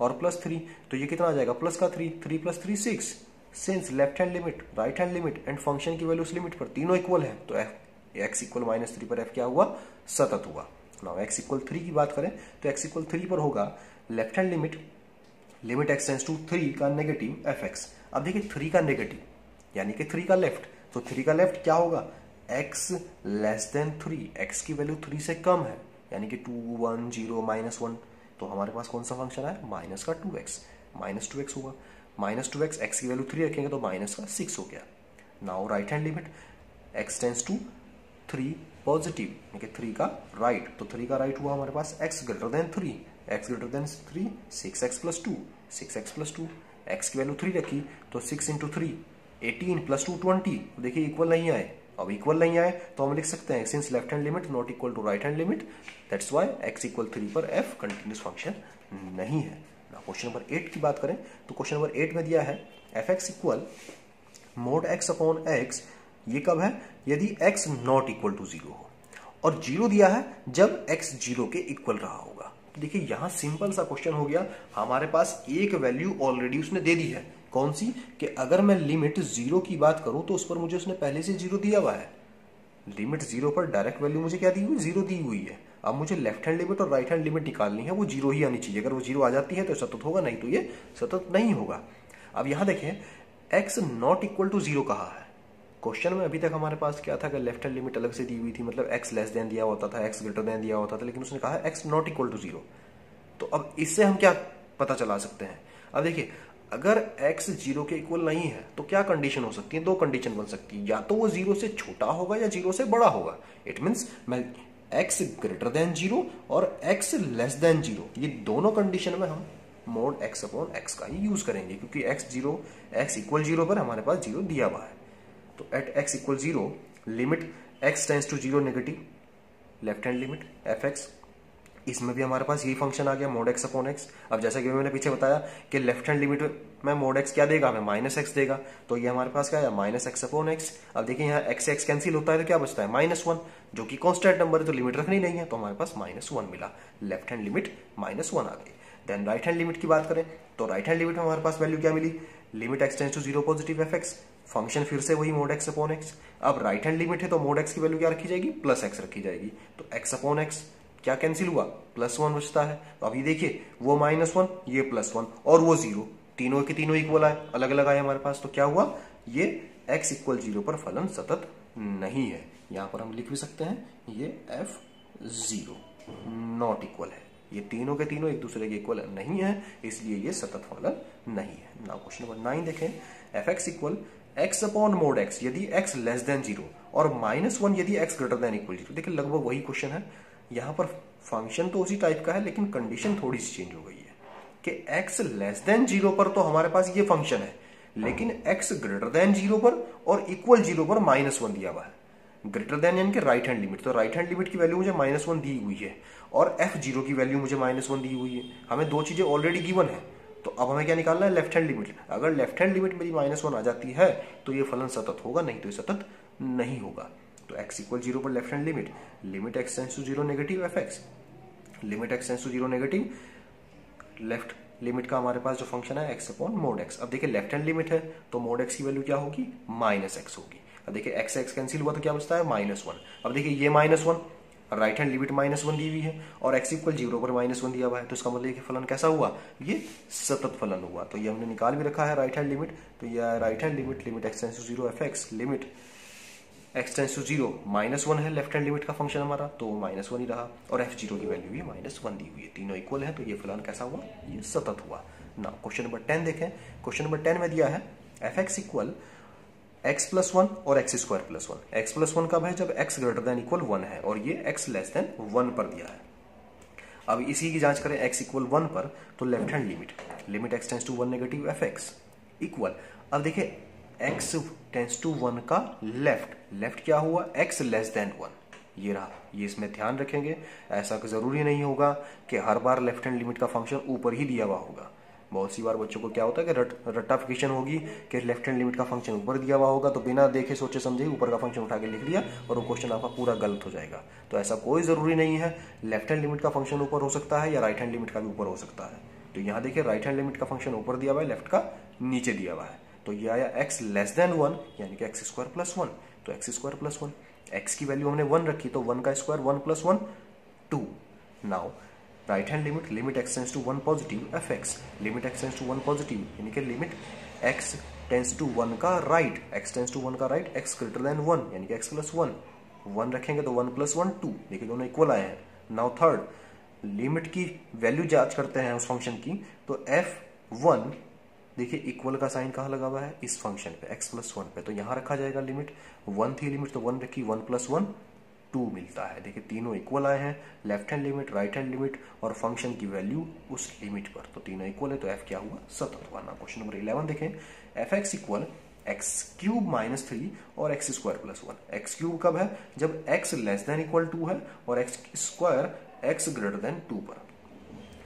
और +3, तो ये कितना आ जाएगा, प्लस का 3, 3 + 3 6। Since left hand limit, right hand limit and function की वैल्यू उस लिमिट पर तीनों इक्वल है तो x इक्वल -3 पर f क्या हुआ, सतत हुआ। नाउ x इक्वल 3 की बात करें तो x इक्वल 3 पर होगा left hand limit, limit x tends to 3 का नेगेटिव fx। अब देखिए 3 का नेगेटिव यानी कि 3 का लेफ्ट, तो 3 का लेफ्ट क्या होगा, x लेस देन 3, x की वैल्यू 3 से कम है यानी कि 2 1 0 -1, तो हमारे पास कौन सा फंक्शन है, माइनस का 2x, -2x होगा। -2x, x की वैल्यू 3 रखेंगे तो माइनस का 6 हो गया। Now right hand limit x tends to 3 positive यानी कि 3 का राइट, तो 3 का राइट हुआ हमारे पास x greater then 3, x greater then 3 6x + 2, 6x + 2, x की वैल्यू 3 रखी तो 6 × 3 18 + 2 20। देखिए इक्वल नहीं आए, अब इक्वल नहीं आए तो हम लिख सकते हैं since left hand limit not equal to right hand limit, that's why x equal 3 पर f कंटिन्यूस फंक्शन नहीं है। क्वेश्चन नंबर 8 की बात करें तो क्वेश्चन नंबर 8 में दिया है fx equal mode x upon x, ये कब है, यदि x नॉट इक्वल टू 0 हो, और 0 दिया है जब x 0 के इक्वल रहा होगा। तो देखिए यहां सिंपल सा क्वेश्चन हो गया, हमारे पास एक वैल्यू ऑलरेडी उसने दे दी है, कौन सी, कि अगर मैं लिमिट 0 की बात करूं तो उस पर मुझे उसने पहले से 0 दिया हुआ है। लिमिट 0 पर डायरेक्ट वैल्यू मुझे क्या दी हुई, 0 दी हुई है। अब मुझे लेफ्ट हैंड लिमिट और राइट हैंड लिमिट निकालनी है, वो 0 ही आनी चाहिए। अगर वो 0 आ जाती है तो सतत होगा, नहीं तो ये सतत नहीं होगा। अब यहां देखें x नॉट इक्वल टू 0 कहा है। क्वेश्चन में अभी तक हमारे पास क्या था कि लेफ्ट हैंड लिमिट अलग से दी हुई थी, मतलब x लेस देन दिया होता था, x ग्रेटर देन दिया होता था, लेकिन उसने कहा है x नॉट इक्वल टू 0। तो अब इससे हम क्या पता चला सकते हैं, अब देखिए अगर x 0 के इक्वल नहीं है तो क्या कंडीशन हो सकती है, दो कंडीशन बन सकती है, या तो वो 0 से छोटा होगा या 0 से बड़ा होगा। इट मीन्स मैं x ग्रेटर देन 0 और x लेस देन 0, ये दोनों कंडीशन में हम मोड x अपॉन x का ही यूज करेंगे, क्योंकि x इक्वल 0 पर हमारे पास 0 दिया हुआ है। तो at x equal 0 limit x tends to 0 negative, left hand limit fx, इसमें भी हमारे पास यही फंक्शन आ गया मोड x अपॉन x। अब जैसा कि मैंने पीछे बताया कि लेफ्ट हैंड लिमिट में मोड x क्या देगा, हमें -x देगा, तो ये हमारे पास क्या है, -x अपॉन x। अब देखिए यहाँ x से x कैंसिल होता है तो क्या बचता है, -1, जो कि कांस्टेंट नंबर है तो लिमिट रखनी नहीं है, तो हमारे पास -1 मिला, लेफ्ट हैंड लिमिट -1 आ गई। देन राइट हैंड लिमिट की बात करें तो राइट हैंड लिमिट में हमारे पास वैल्यू क्या मिली, limit x tends to 0 positive fx, function फिर से वही मोड x अपॉन x। अब राइट हैंड लिमिट है तो मोड x की वैल्यू क्या रखी जाएगी, +x रखी जाएगी, तो x अपॉन x क्या कैंसिल हुआ, +1 बचता है। तो अभी देखिए वो -1, ये +1 और वो 0, तीनों के तीनों इक्वल आए, अलग अलग आए हमारे पास, तो क्या हुआ, ये x इक्वल 0 पर फलन सतत नहीं है। यहां पर हम लिख भी सकते हैं ये f0 नॉट इक्वल है, ये तीनों के तीनों एक दूसरे के इक्वल नहीं है, इसलिए ये सतत फलन नहीं है। नाउ क्वेश्चन नंबर 9 देखें, fx equal x upon mode x यदि x लेस देन 0 और -1 यदि x ग्रेटर देन इक्वल 0। देखिए लगभग वही क्वेश्चन है, यहाँ पर फंक्शन तो उसी टाइप का है लेकिन कंडीशन थोड़ी सी चेंज हो गई है कि x लेस देन 0 पर तो हमारे पास ये फंक्शन है, लेकिन x ग्रेटर देन 0 पर और इक्वल 0 पर -1 दिया हुआ है। ग्रेटर देन यानी कि राइट हैंड लिमिट, तो राइट हैंड लिमिट की वैल्यू मुझे -1 दी हुई है और f0 की वैल्यू मुझे -1 दी हुई है। हमें दो चीजें ऑलरेडी गिवन है, तो अब हमें क्या निकालना है, लेफ्ट हैंड लिमिट। अगर लेफ्ट हैंड लिमिट मेरी -1 आ जाती है तो ये फलन सतत होगा, नहीं तो ये सतत नहीं होगा। तो x इक्वल 0 पर left hand limit, limit x tends to 0 negative fx, limit x tends to 0 negative, left limit का हमारे पास जो फंक्शन है x अपॉन मोड x। अब देखिए लेफ्ट हैंड लिमिट है तो मोड x की वैल्यू क्या होगी, -x होगी। अब देखिए x से x कैंसिल हुआ तो क्या बचता है, -1। अब देखिए ये -1, राइट हैंड लिमिट -1 दी हुई है और x इक्वल 0 पर -1 दिया हुआ है, तो इसका मतलब कि फलन कैसा हुआ, ये सतत फलन हुआ। तो ये हमने निकाल भी रखा है राइट हैंड लिमिट, तो ये right hand limit, limit x tends to 0 fx, limit x tends to 0 -1 है लेफ्ट हैंड लिमिट का फंक्शन हमारा, तो -1 ही रहा, और f0 की वैल्यू भी -1 दी हुई है, तीनों इक्वल है, तो ये फलन कैसा हुआ, ये सतत हुआ। ना क्वेश्चन नंबर 10 देखें। क्वेश्चन नंबर 10 में दिया है f(x) इक्वल x+1 और x² + 1। x+1 कब है, जब x > 1 है, और ये x < 1 पर दिया है। अब इसी की जांच करें x = 1 पर, तो left hand limit x tends to 1 negative f(x) equal, अब देखिए x टेंस टू 1 का लेफ्ट क्या हुआ, x < 1, ये रहा। ये इसमें ध्यान रखेंगे, ऐसा जरूरी नहीं होगा कि हर बार लेफ्ट हैंड लिमिट का फंक्शन ऊपर ही दिया हुआ होगा। बहुत सी बार बच्चों को क्या होता है कि रट्टाफिकेशन होगी कि लेफ्ट हैंड लिमिट का फंक्शन ऊपर दिया हुआ होगा, तो बिना देखे सोचे समझे ऊपर का फंक्शन उठा के लिख दिया और वो क्वेश्चन आपका पूरा गलत हो जाएगा। तो ऐसा कोई जरूरी नहीं है, लेफ्ट हैंड लिमिट का फंक्शन ऊपर हो सकता है या राइट हैंड लिमिट का भी ऊपर हो सकता है। तो यहाँ देखिए राइट हैंड लिमिट का फंक्शन ऊपर दिया हुआ है, लेफ्ट का नीचे दिया हुआ है, तो ये आया x < 1 यानी कि x² + 1, तो x² + 1, x की वैल्यू हमने 1 रखी, तो 1 का square 1 + 1 2। Now right hand limit x tends to 1 positive f(x), limit x tends to 1 positive यानी कि लिमिट x टेंस टू 1 का राइट, x टेंस टू 1 का राइट x > 1 यानी कि x + 1 रखेंगे तो 1 + 1 2, देखिए दोनों इक्वल आए हैं। नाउ थर्ड लिमिट की वैल्यू जांच करते हैं उस फंक्शन की, तो f1 देखिए इक्वल का साइन कहाँ लगा हुआ है, इस फंक्शन पे x + 1 पे, तो यहाँ रखा जाएगा लिमिट 1 थी लिमिट, तो 1 रखी, 1 + 1 2 मिलता है। देखिए तीनों इक्वल आए हैं, left hand limit, right hand limit और फंक्शन की वैल्यू उस लिमिट पर, तो तीनों इक्वल है, तो f क्या हुआ, सतत हुआ। ना क्वेश्चन नंबर 11 देखें, f(x) इक्वल x³ - 3 और x² + 1। x³ कब है, जब x < 2 है और x² x > 2 पर,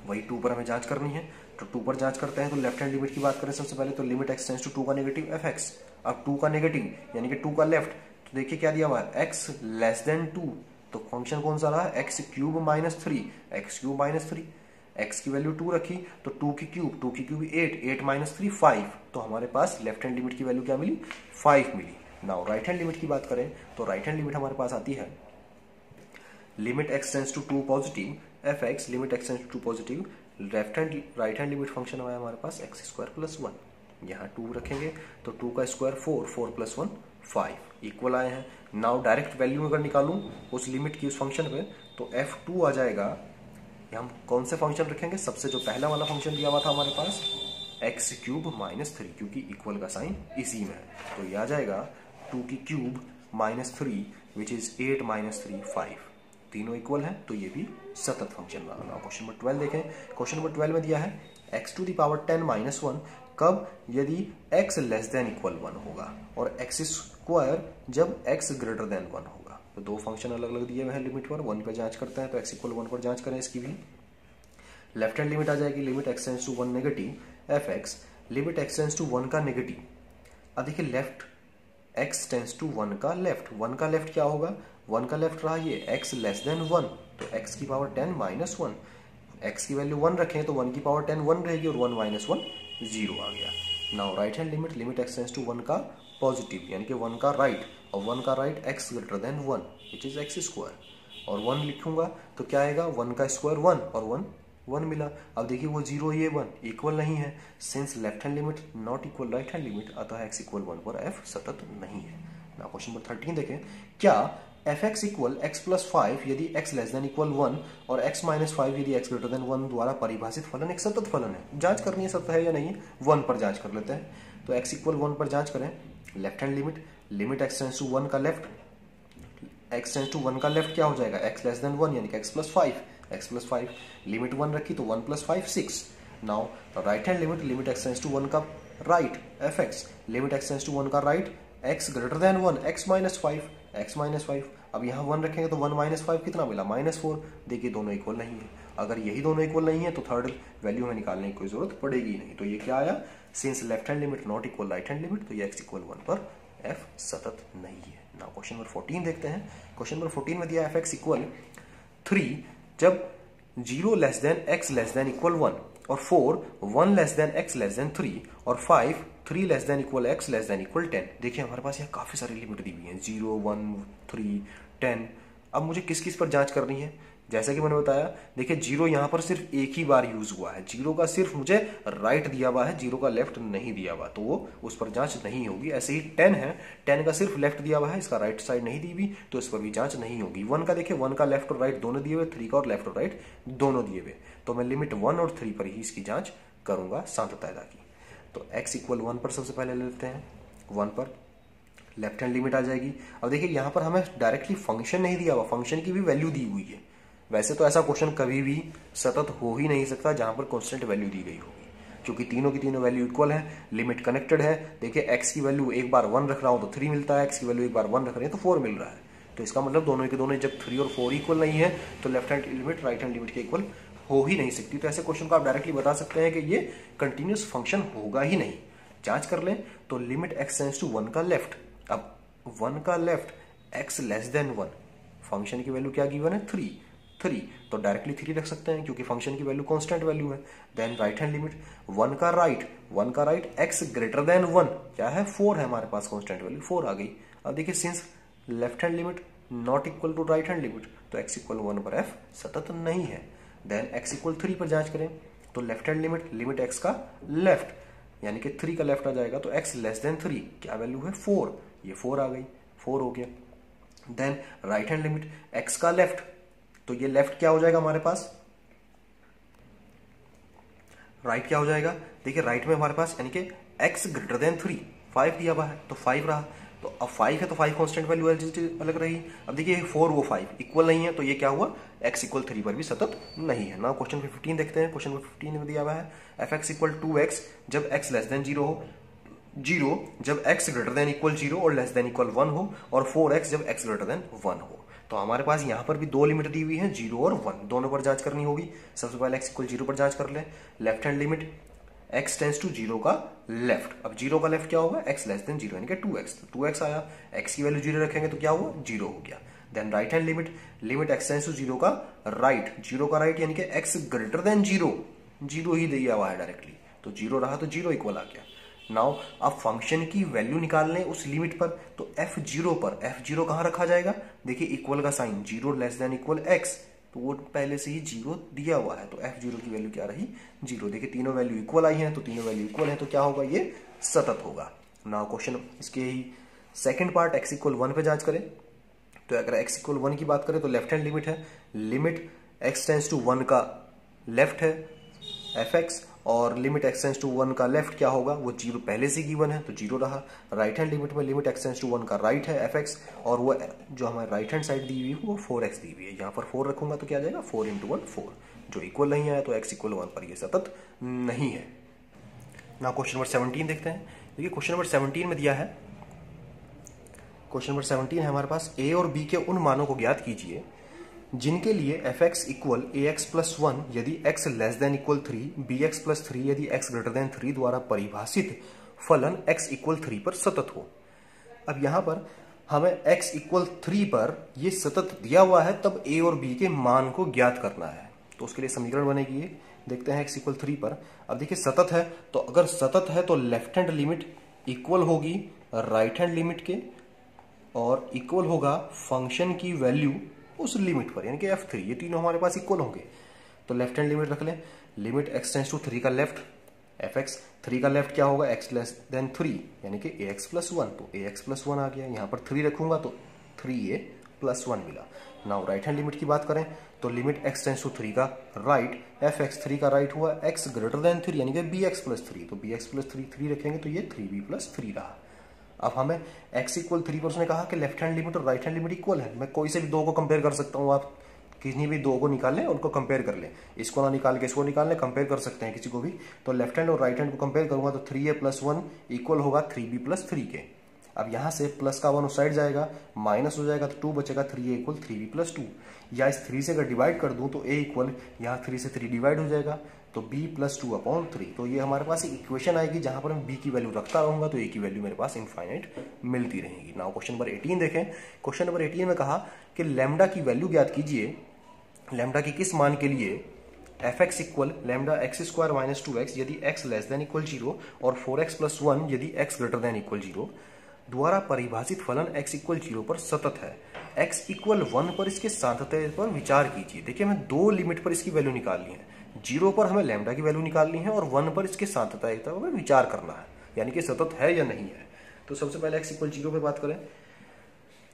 वही 2 पर हमें जांच करनी है, तो 2 पर जांच करते हैं। तो लेफ्ट हैंड लिमिट की बात करें सबसे पहले, तो लिमिट x टेंस टू 2 का नेगेटिव f(x), अब 2 का नेगेटिव यानी कि 2 का लेफ्ट, तो देखिए क्या दिया हुआ है x < 2, तो फंक्शन कौन सा रहा, x³ - 3, x³ - 3, x की वैल्यू 2 रखी, तो 2 की क्यूब 8 - 3 5, तो हमारे पास लेफ्ट हैंड लिमिट की वैल्यू क्या मिली, 5 मिली। नाउ राइट हैंड लिमिट की बात करें, तो राइट हैंड लिमिट हमारे पास आती है limit x tends to 2 positive f(x), limit x tends to 2 positive, right hand limit function आया हमारे पास x² + 1, यहाँ 2 रखेंगे तो 2 का स्क्वायर 4, 4 + 1 5, इक्वल आए हैं। नाउ डायरेक्ट वैल्यू अगर निकालूं उस लिमिट की उस फंक्शन पे, तो f2 आ जाएगा, हम कौन से फंक्शन रखेंगे, सबसे जो पहला वाला फंक्शन दिया हुआ था हमारे पास x³ - 3, क्योंकि इक्वल का साइन इसी में है, तो ये आ जाएगा 2 की क्यूब -3 विच इज 8 - 3 5, तीनों इक्वल है, तो ये भी सतत फंक्शन रहा। क्वेश्चन नंबर 12 देखें। क्वेश्चन नंबर 12 में दिया है x⁻10 - 1 कब, यदि x < 1 होगा, और x² जब x < 1 होगा। तो दो फंक्शन अलग अलग दिए हुए हैं लिमिट पर, 1 पर जांच करते हैं, तो x = 1 पर जांच करें इसकी भी। लेफ्ट हैंड लिमिट आ जाएगी limit x tends to 1 negative f(x), limit x tends to 1 का नेगेटिव, अब देखिए लेफ्ट x टेंस टू 1 का लेफ्ट, 1 का लेफ्ट क्या होगा, 1 का लेफ्ट रहा ये x < 1, तो x की पावर 10 - 1, x की वैल्यू 1 रखें तो 1 की पावर 10 1 रहेगी, और 1 - 1 0 आ गया। Now right hand limit x tends to 1 का पॉजिटिव यानी कि 1 का राइट, और 1 का right x > 1 which is x², और 1 लिखूंगा तो क्या आएगा, 1 का स्क्वायर 1 और 1 मिला। अब देखिए वो 0 ये 1 इक्वल नहीं है, since left hand limit not equal right hand limit, अतः x = 1 पर f सतत नहीं है। ना क्वेश्चन नंबर 13 देखें, क्या f(x) = x + 5 यदि x < 1 और x - 5 यदि x > 1 द्वारा परिभाषित फलन एक सतत फलन है। जांच करनी है सतत है या नहीं, 1 पर जांच कर लेते हैं, तो x = 1 पर जांच करें। Left hand limit x tends to 1 का लेफ्ट, x टेंस टू 1 का लेफ्ट क्या हो जाएगा, x < 1 यानी कि x + 5, लिमिट 1 रखी तो 1 + 5 6। Now right hand limit x tends to 1 का right f(x), limit x tends to 1 का राइट x > 1 x - 5, अब यहाँ 1 रखेंगे तो 1 - 5 कितना मिला, -4, देखिए दोनों इक्वल नहीं है। अगर यही दोनों इक्वल नहीं है तो थर्ड वैल्यू में निकालने की कोई जरूरत पड़ेगी नहीं, तो ये क्या आया, since left hand limit not equal right hand limit, तो ये x = 1 पर f सतत नहीं है। ना क्वेश्चन नंबर 14 देखते हैं। क्वेश्चन नंबर 14 में दिया f(x) = 3 जब 0 < x < 1 और 4 1 < x < 3 और 5 3 < x < 10। देखिए हमारे पास यहाँ काफी सारी लिमिट दी हुई है, 0 1 3 10। अब मुझे किस किस पर जांच करनी है, जैसा कि मैंने बताया, देखिए जीरो यहाँ पर सिर्फ एक ही बार यूज हुआ है, जीरो का सिर्फ मुझे राइट दिया हुआ है, जीरो का लेफ्ट नहीं दिया हुआ, तो वो उस पर जांच नहीं होगी। ऐसे ही 10 है, 10 का सिर्फ लेफ्ट दिया हुआ है, इसका राइट साइड नहीं दी हुई, तो इस पर भी जांच नहीं होगी। 1 का देखिए, 1 का लेफ्ट और राइट दोनों दिए हुए, 3 का और लेफ्ट और राइट दोनों दिए हुए, तो मैं लिमिट 1 और 3 पर ही इसकी जांच करूंगा सांततायदा की। तो x इक्वल 1 पर सबसे पहले ले लेते हैं, 1 पर लेफ्ट हैंड लिमिट आ जाएगी। अब देखिए यहाँ पर हमें डायरेक्टली फंक्शन नहीं दिया हुआ, फंक्शन की भी वैल्यू दी हुई है। वैसे तो ऐसा क्वेश्चन कभी भी सतत हो ही नहीं सकता जहां पर कांस्टेंट वैल्यू दी गई होगी, क्योंकि तीनों की तीनों वैल्यू इक्वल है, लिमिट कनेक्टेड है। देखिए x की वैल्यू एक बार 1 रख रहा हूं तो 3 मिलता है, x की वैल्यू एक बार 1 रख रहे हैं तो 4 मिल रहा है। तो इसका मतलब दोनों के दोनों जब 3 और 4 इक्वल नहीं है तो left hand limit right hand limit के इक्वल हो ही नहीं सकती। तो ऐसे क्वेश्चन को आप डायरेक्टली बता सकते हैं कि ये कंटिन्यूस फंक्शन होगा ही नहीं। जांच कर लें तो लिमिट x टेंड्स टू 1 का लेफ्ट, अब 1 का left x less then 1, function की वैल्यू क्या गिवन है 3, तो डायरेक्टली 3 रख सकते हैं क्योंकि फंक्शन की वैल्यू कांस्टेंट वैल्यू है। देन राइट हैंड लिमिट 1 का राइट x ग्रेटर देन 1 क्या है 4 है, हमारे पास कांस्टेंट वैल्यू 4 आ गई। अब देखिए since left hand limit not equal to right hand limit, तो x इक्वल 1 पर f सतत नहीं है। देन x इक्वल 3 पर जांच करें तो लेफ्ट हैंड लिमिट x का लेफ्ट यानी कि 3 का लेफ्ट आ जाएगा, तो x लेस देन 3 क्या वैल्यू है 4, ये 4 आ गई, 4 हो गया। Then right hand limit x का लेफ्ट, तो ये लेफ्ट क्या हो जाएगा हमारे पास, राइट क्या हो जाएगा, देखिए राइट में हमारे पास यानी कि x ग्रेटर देन 3, 5 दिया हुआ है तो 5 रहा, तो अब 5 है तो 5 कांस्टेंट वैल्यू अलग रही। अब देखिए 4 वो 5 इक्वल नहीं है, तो ये क्या हुआ x इक्वल 3 पर भी सतत नहीं है ना। क्वेश्चन 15 देखते हैं, क्वेश्चन 15 में दिया हुआ है fx इक्वल 2x जब x लेस देन 0 हो, 0 जब x ग्रेटर देन इक्वल 0 और लेस देन इक्वल 1 हो, और 4x जब x ग्रेटर देन 1 हो। तो हमारे पास यहाँ पर भी दो लिमिट दी हुई है 0 और 1, दोनों पर जांच करनी होगी। सबसे पहले x इक्वल 0 पर जांच कर ले, left hand limit x tends to 0 का लेफ्ट, अब 0 का लेफ्ट क्या होगा x लेस देन 0 यानी कि 2x, तो 2x आया, x की वैल्यू 0 रखेंगे तो क्या हुआ 0 हो गया। Then right hand limit x tends to 0 का राइट, 0 का राइट यानी कि x ग्रेटर देन 0, 0 ही दिया हुआ है डायरेक्टली, तो 0 रहा तो 0 इक्वल आ गया। नाउ अब फंक्शन की वैल्यू निकाल लें उस लिमिट पर, तो f0 पर, f0 कहां रखा जाएगा, देखिए इक्वल का sign, 0 less than equal x, तो वो पहले से ही 0 दिया हुआ है, तो f0 की वैल्यू क्या रही 0। देखिए तीनों वैल्यू इक्वल आई हैं, तो तीनों वैल्यू इक्वल है तो क्या होगा ये सतत होगा। नाउ क्वेश्चन इसके ही सेकंड पार्ट x इक्वल 1 पे जांच करें, तो अगर x इक्वल 1 की बात करें तो लेफ्ट हैंड लिमिट है, लिमिट x टेंड्स टू 1 का लेफ्ट है fx, और लिमिट x टेंड्स टू 1 का लेफ्ट क्या होगा, वो 0 पहले से गिवन है तो 0 रहा। राइट हैंड लिमिट में लिमिट x टेंड्स टू 1 का राइट है fx, और वो जो हमारे राइट हैंड साइड दी हुई है वो 4x दी हुई है, यहाँ पर 4 रखूंगा तो क्या आ जाएगा 4 × 1 4, जो इक्वल नहीं आया तो x इक्वल 1 पर ये सतत नहीं है। ना क्वेश्चन नंबर 17 देखते हैं। देखिए क्वेश्चन नंबर 17 में दिया है, क्वेश्चन नंबर 17 है हमारे पास, a और b के उन मानों को ज्ञात कीजिए जिनके लिए fx इक्वल ax प्लस 1 यदि x less than equal 3, bx plus 3 यदि x ग्रेटर देन 3 द्वारा परिभाषित फलन x इक्वल 3 पर सतत हो। अब यहां पर हमें x इक्वल 3 पर ये सतत दिया हुआ है, तब a और b के मान को ज्ञात करना है। तो उसके लिए समीकरण बनेगी, देखते हैं x इक्वल 3 पर। अब देखिए सतत है, तो अगर सतत है तो लेफ्ट हैंड लिमिट इक्वल होगी राइट हैंड लिमिट के, और इक्वल होगा फंक्शन की वैल्यू उस लिमिट पर यानी कि f3, ये तीनों हमारे पास इक्वल होंगे। तो लेफ्ट हैंड लिमिट रख लें, लिमिट x टेंड्स टू 3 का लेफ्ट fx, 3 का लेफ्ट क्या होगा x लेस देन 3 यानी कि ax प्लस 1, तो ax प्लस 1 आ गया, यहाँ पर 3 रखूंगा तो 3a प्लस 1 मिला। नाउ राइट हैंड लिमिट की बात करें तो लिमिट x टेंड्स टू 3 का राइट fx, 3 का राइट हुआ x ग्रेटर देन 3 यानी कि bx प्लस 3, तो bx प्लस 3 रखेंगे तो ये 3b प्लस 3 रहा। अब हमें x इक्वल 3 पर उसने कहा कि लेफ्ट हैंड लिमिट और राइट हैंड लिमिट इक्वल है, मैं कोई से भी दो को कंपेयर कर सकता हूँ, आप किसी भी दो को निकाल लें उनको कंपेयर कर लें, इसको ना निकाल के इसको निकाल लें, कंपेयर कर सकते हैं किसी को भी। तो लेफ्ट हैंड और राइट हैंड को कंपेयर करूंगा तो 3a प्लस 1 इक्वल होगा 3b प्लस 3 के। अब यहाँ से प्लस का 1 उस साइड जाएगा, माइनस हो जाएगा तो 2 बचेगा, 3a इक्वल 3b प्लस 2, या इस 3 से अगर डिवाइड कर दूं तो a इक्वल यहाँ 3 से 3 डिवाइड हो जाएगा तो b प्लस 2 अपॉन 3। तो ये हमारे पास एक इक्वेशन आएगी जहां पर मैं b की वैल्यू रखता रहूंगा तो a की वैल्यू मेरे पास इनफाइनाइट मिलती रहेगी। नाउ क्वेश्चन नंबर 18 देखें। क्वेश्चन नंबर 18 में कहा कि लैम्डा की वैल्यू ज्ञात कीजिए, लैम्डा की किस मान के लिए fx equal lambda x square minus 2x यदि x लेस देन इक्वल 0 और 4x प्लस 1 यदि x ग्रेटर देन इक्वल 0 द्वारा परिभाषित फलन x इक्वल 0 पर सतत है। x इक्वल 1 पर इसके सातत्य पर विचार कीजिए। देखिए हमें दो लिमिट पर इसकी वैल्यू निकालनी है, 0 पर हमें लैम्डा की वैल्यू निकालनी है और 1 पर इसके सातत्य पर विचार करना है, यानी कि सतत है या नहीं है। तो सबसे पहले x इक्वल 0 पे बात करें,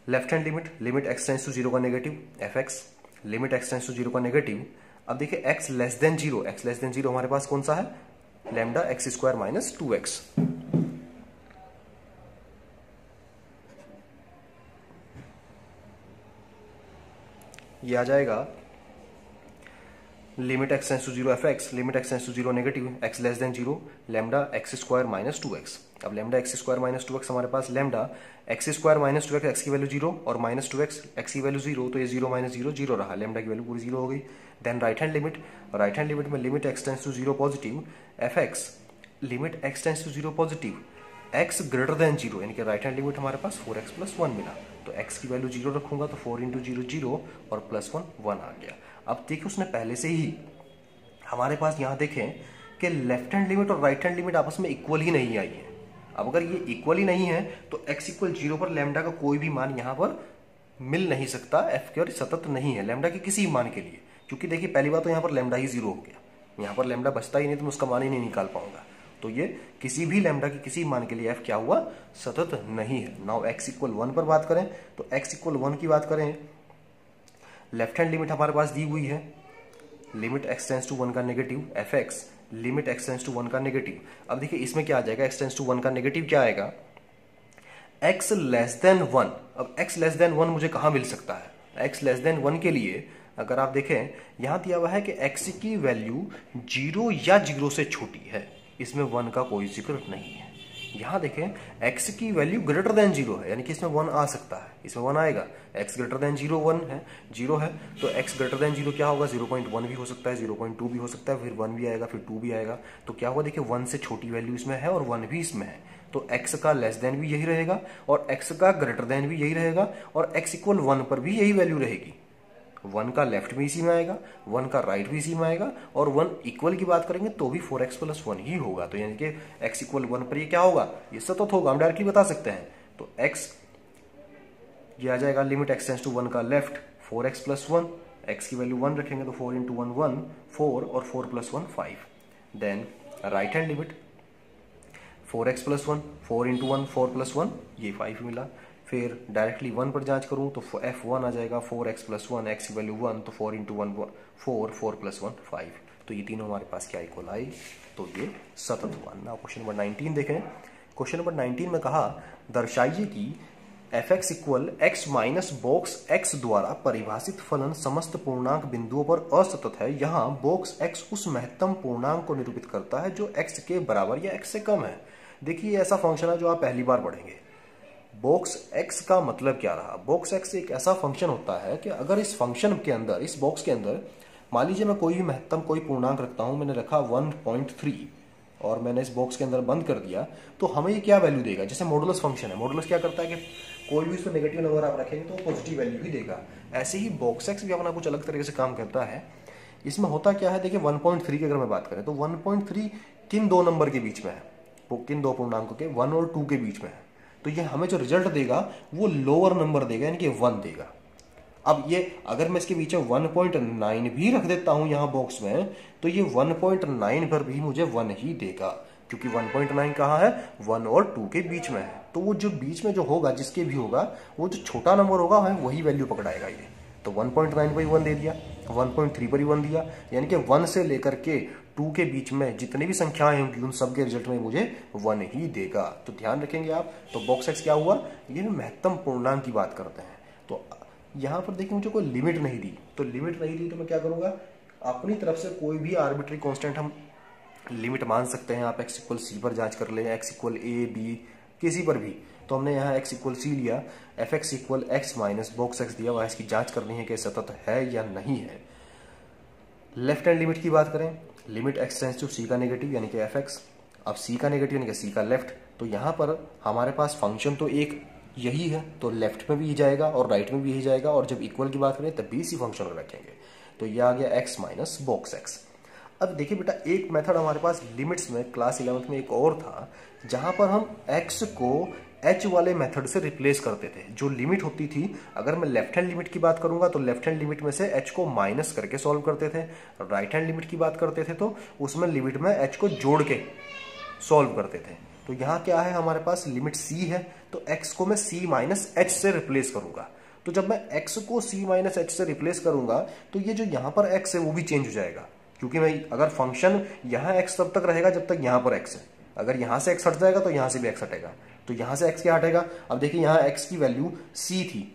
left hand limit x tends to 0 का negative fx, limit x tends to 0 का नेगेटिव। अब देखिए x लेस देन 0 हमारे पास कौन सा है, lambda x square minus 2x। ये आ जाएगा limit x tends to 0 fx, limit x tends to 0 negative, x less than 0 lambda x square minus 2x। अब lambda x square minus 2x हमारे पास lambda x square minus 2x, x की value 0 और minus 2x, x की value 0, तो ये 0 minus 0 0 रहा, lambda की वैल्यू पूरी 0 हो गई। देन राइट हैंड लिमिट में limit x tends to 0 positive fx, limit x tends to 0 positive x greater than 0, यानी कि राइट हैंड लिमिट हमारे पास 4x प्लस 1 मिला, तो x की वैल्यू 0 रखूंगा तो 4 इंटू 0 0 और प्लस 1 1 आ गया। अब देखिए उसने पहले से ही हमारे पास यहाँ देखें कि लेफ्ट हैंड लिमिट और राइट हैंड लिमिट आपस में इक्वल ही नहीं आई है। अब अगर ये इक्वल ही नहीं है तो x इक्वल 0 पर लैम्डा का कोई भी मान यहाँ पर मिल नहीं सकता, f की और सतत नहीं है लैम्डा के किसी मान के लिए, क्योंकि देखिए पहली बात तो यहाँ पर लैम्डा ही 0 हो गया, यहाँ पर लैम्डा बचता ही नहीं तो मैं उसका मान ही नहीं निकाल पाऊंगा। तो ये किसी भी लैम्डा के किसी मान के लिए f क्या हुआ, सतत नहीं है। नाउ x इक्वल 1 पर बात करें तो x इक्वल 1 की बात करें, लेफ्ट हैंड लिमिट हमारे पास दी हुई है, लिमिट x टेंड्स टू 1 का negative fx, limit x tends to 1 का नेगेटिव। अब देखिए इसमें क्या आ जाएगा, x टेंड्स टू 1 का नेगेटिव क्या आएगा, x लेस देन 1। अब x लेस देन 1 मुझे कहां मिल सकता है, x लेस देन 1 के लिए अगर आप देखें यहां दिया हुआ है कि x की वैल्यू 0 या 0 से छोटी है, इसमें 1 का कोई जिक्र नहीं है। यहां देखें x की वैल्यू ग्रेटर देन 0 है, यानी कि इसमें 1 आ सकता है, इसमें 1 आएगा। x ग्रेटर देन 0 1 है, 0 है, तो x ग्रेटर देन 0 क्या होगा, 0.1 भी हो सकता है, 0.2 भी हो सकता है, फिर 1 भी आएगा, फिर 2 भी आएगा। तो क्या होगा, देखिए 1 से छोटी वैल्यू इसमें है और 1 भी इसमें है, तो x का लेस देन भी यही रहेगा और x का ग्रेटर देन भी यही रहेगा और x इक्वल 1 पर भी यही वैल्यू रहेगी। 1 का लेफ्ट भी इसी में आएगा, 1 का राइट भी इसी में आएगा और 1 इक्वल की बात करेंगे तो भी 4x प्लस 1 ही होगा। तो यानी कि x इक्वल 1 पर ये क्या होगा, ये सतत होगा, हम डायरेक्टली बता सकते हैं। तो x ये आ जाएगा लिमिट x टेंड्स टू 1 का लेफ्ट 4x प्लस 1, x की वैल्यू 1 रखेंगे तो 4 इंटू 1 1 4 और 4 plus 1 5। Then right hand limit 4x plus 1, 4 into 1 4 plus 1 ये 5 मिला। फिर डायरेक्टली 1 पर जांच करूं तो f1 आ जाएगा 4x प्लस 1, x की वैल्यू 1 तो 4 इंटू 1 4, 4 प्लस 1 5। तो ये तीनों हमारे पास क्या इक्वल आई, तो ये सतत हुआ ना। क्वेश्चन नंबर 19 देखें। क्वेश्चन नंबर 19 में कहा दर्शाइए कि fx equal x minus box x द्वारा परिभाषित फलन समस्त पूर्णांक बिंदुओं पर असतत है। यहाँ बॉक्स x उस महत्तम पूर्णांक को निरूपित करता है जो x के बराबर या x से कम है। देखिए ऐसा फंक्शन है जो आप पहली बार पढ़ेंगे। बॉक्स x का मतलब क्या रहा, बॉक्स x एक ऐसा फंक्शन होता है कि अगर इस फंक्शन के अंदर, इस बॉक्स के अंदर मान लीजिए मैं कोई भी महत्तम कोई पूर्णांक रखता हूं, मैंने रखा 1.3 और मैंने इस बॉक्स के अंदर बंद कर दिया, तो हमें ये क्या वैल्यू देगा। जैसे मॉडुलस फंक्शन है, मॉडुलस क्या करता है कि कोई भी उसमें नेगेटिव नंबर आप रखेंगे तो पॉजिटिव वैल्यू ही देगा। ऐसे ही बॉक्स x भी अपना कुछ अलग तरीके से काम करता है। इसमें होता क्या है, देखिए 1.3 की अगर मैं बात करें तो 1.3 किन दो नंबर के बीच में है, किन दो पूर्णांकों के, 1 और 2 के बीच में है। तो ये हमें जो रिजल्ट देगा वो लोअर नंबर देगा, यानी कि 1 देगा। अब ये अगर मैं इसके बीच में 1.9 भी रख देता हूं यहां बॉक्स में, तो ये 1.9 पर भी मुझे 1 ही देगा, क्योंकि 1.9 कहां है, 1 और 2 के बीच में है। तो वो जो बीच में जो होगा, जिसके भी होगा, वो जो छोटा नंबर होगा वही वैल्यू पकड़ाएगा ये। तो 1.9 पर ही 1 दे दिया, 1.3 पर ही 1 दिया, यानी कि 1 से लेकर के 2 के बीच में जितनी भी संख्याएं होंगी उन सब के रिजल्ट में मुझे 1 ही देगा। तो ध्यान रखेंगे आप। तो बॉक्स x क्या हुआ, ये महत्तम पूर्णांक की बात करते हैं। तो यहां पर देखिए मुझे कोई लिमिट नहीं दी, तो लिमिट नहीं दी तो मैं क्या करूंगा, अपनी तरफ से कोई भी आर्बिट्री कांस्टेंट हम लिमिट मान सकते हैं। आप x इक्वल सी पर जांच कर लें, x इक्वल ए बी किसी पर भी। तो हमने यहाँ x इक्वल सी लिया, fx equal x minus box x दिया हुआ है, इसकी जांच करनी है कि सतत है या नहीं है। लेफ्ट हैंड लिमिट की बात करें, limit x tends to c का नेगेटिव यानी कि fx। अब c का नेगेटिव यानी कि c का लेफ्ट, तो यहाँ पर हमारे पास फंक्शन तो एक यही है, तो लेफ्ट में भी यही जाएगा और राइट में भी यही जाएगा, और जब इक्वल की बात करें तब भी इसी फंक्शन को रखेंगे। तो ये आ गया x माइनस बॉक्स x। अब देखिए बेटा, एक मेथड हमारे पास लिमिट्स में क्लास 11th में एक और था, जहां पर हम x को एच वाले मेथड से रिप्लेस करते थे। जो लिमिट होती थी, अगर मैं लेफ्ट हैंड लिमिट की बात करूंगा तो लेफ्ट हैंड लिमिट में से एच को माइनस करके सॉल्व करते थे, राइट हैंड लिमिट की बात करते थे तो उसमें लिमिट में एच को जोड़ के सॉल्व करते थे। तो यहाँ क्या है, हमारे पास लिमिट सी है, तो एक्स को मैं सी माइनस एच से रिप्लेस करूंगा। तो जब मैं x को c माइनस एच से रिप्लेस करूंगा तो ये जो यहाँ पर x है वो भी चेंज हो जाएगा, क्योंकि मैं अगर फंक्शन यहाँ x तब तक रहेगा जब तक यहाँ पर x है, अगर यहाँ से x हट जाएगा तो यहाँ से भी x हटेगा, तो यहाँ से x क्या हटेगा। अब देखिए यहाँ x की वैल्यू c थी,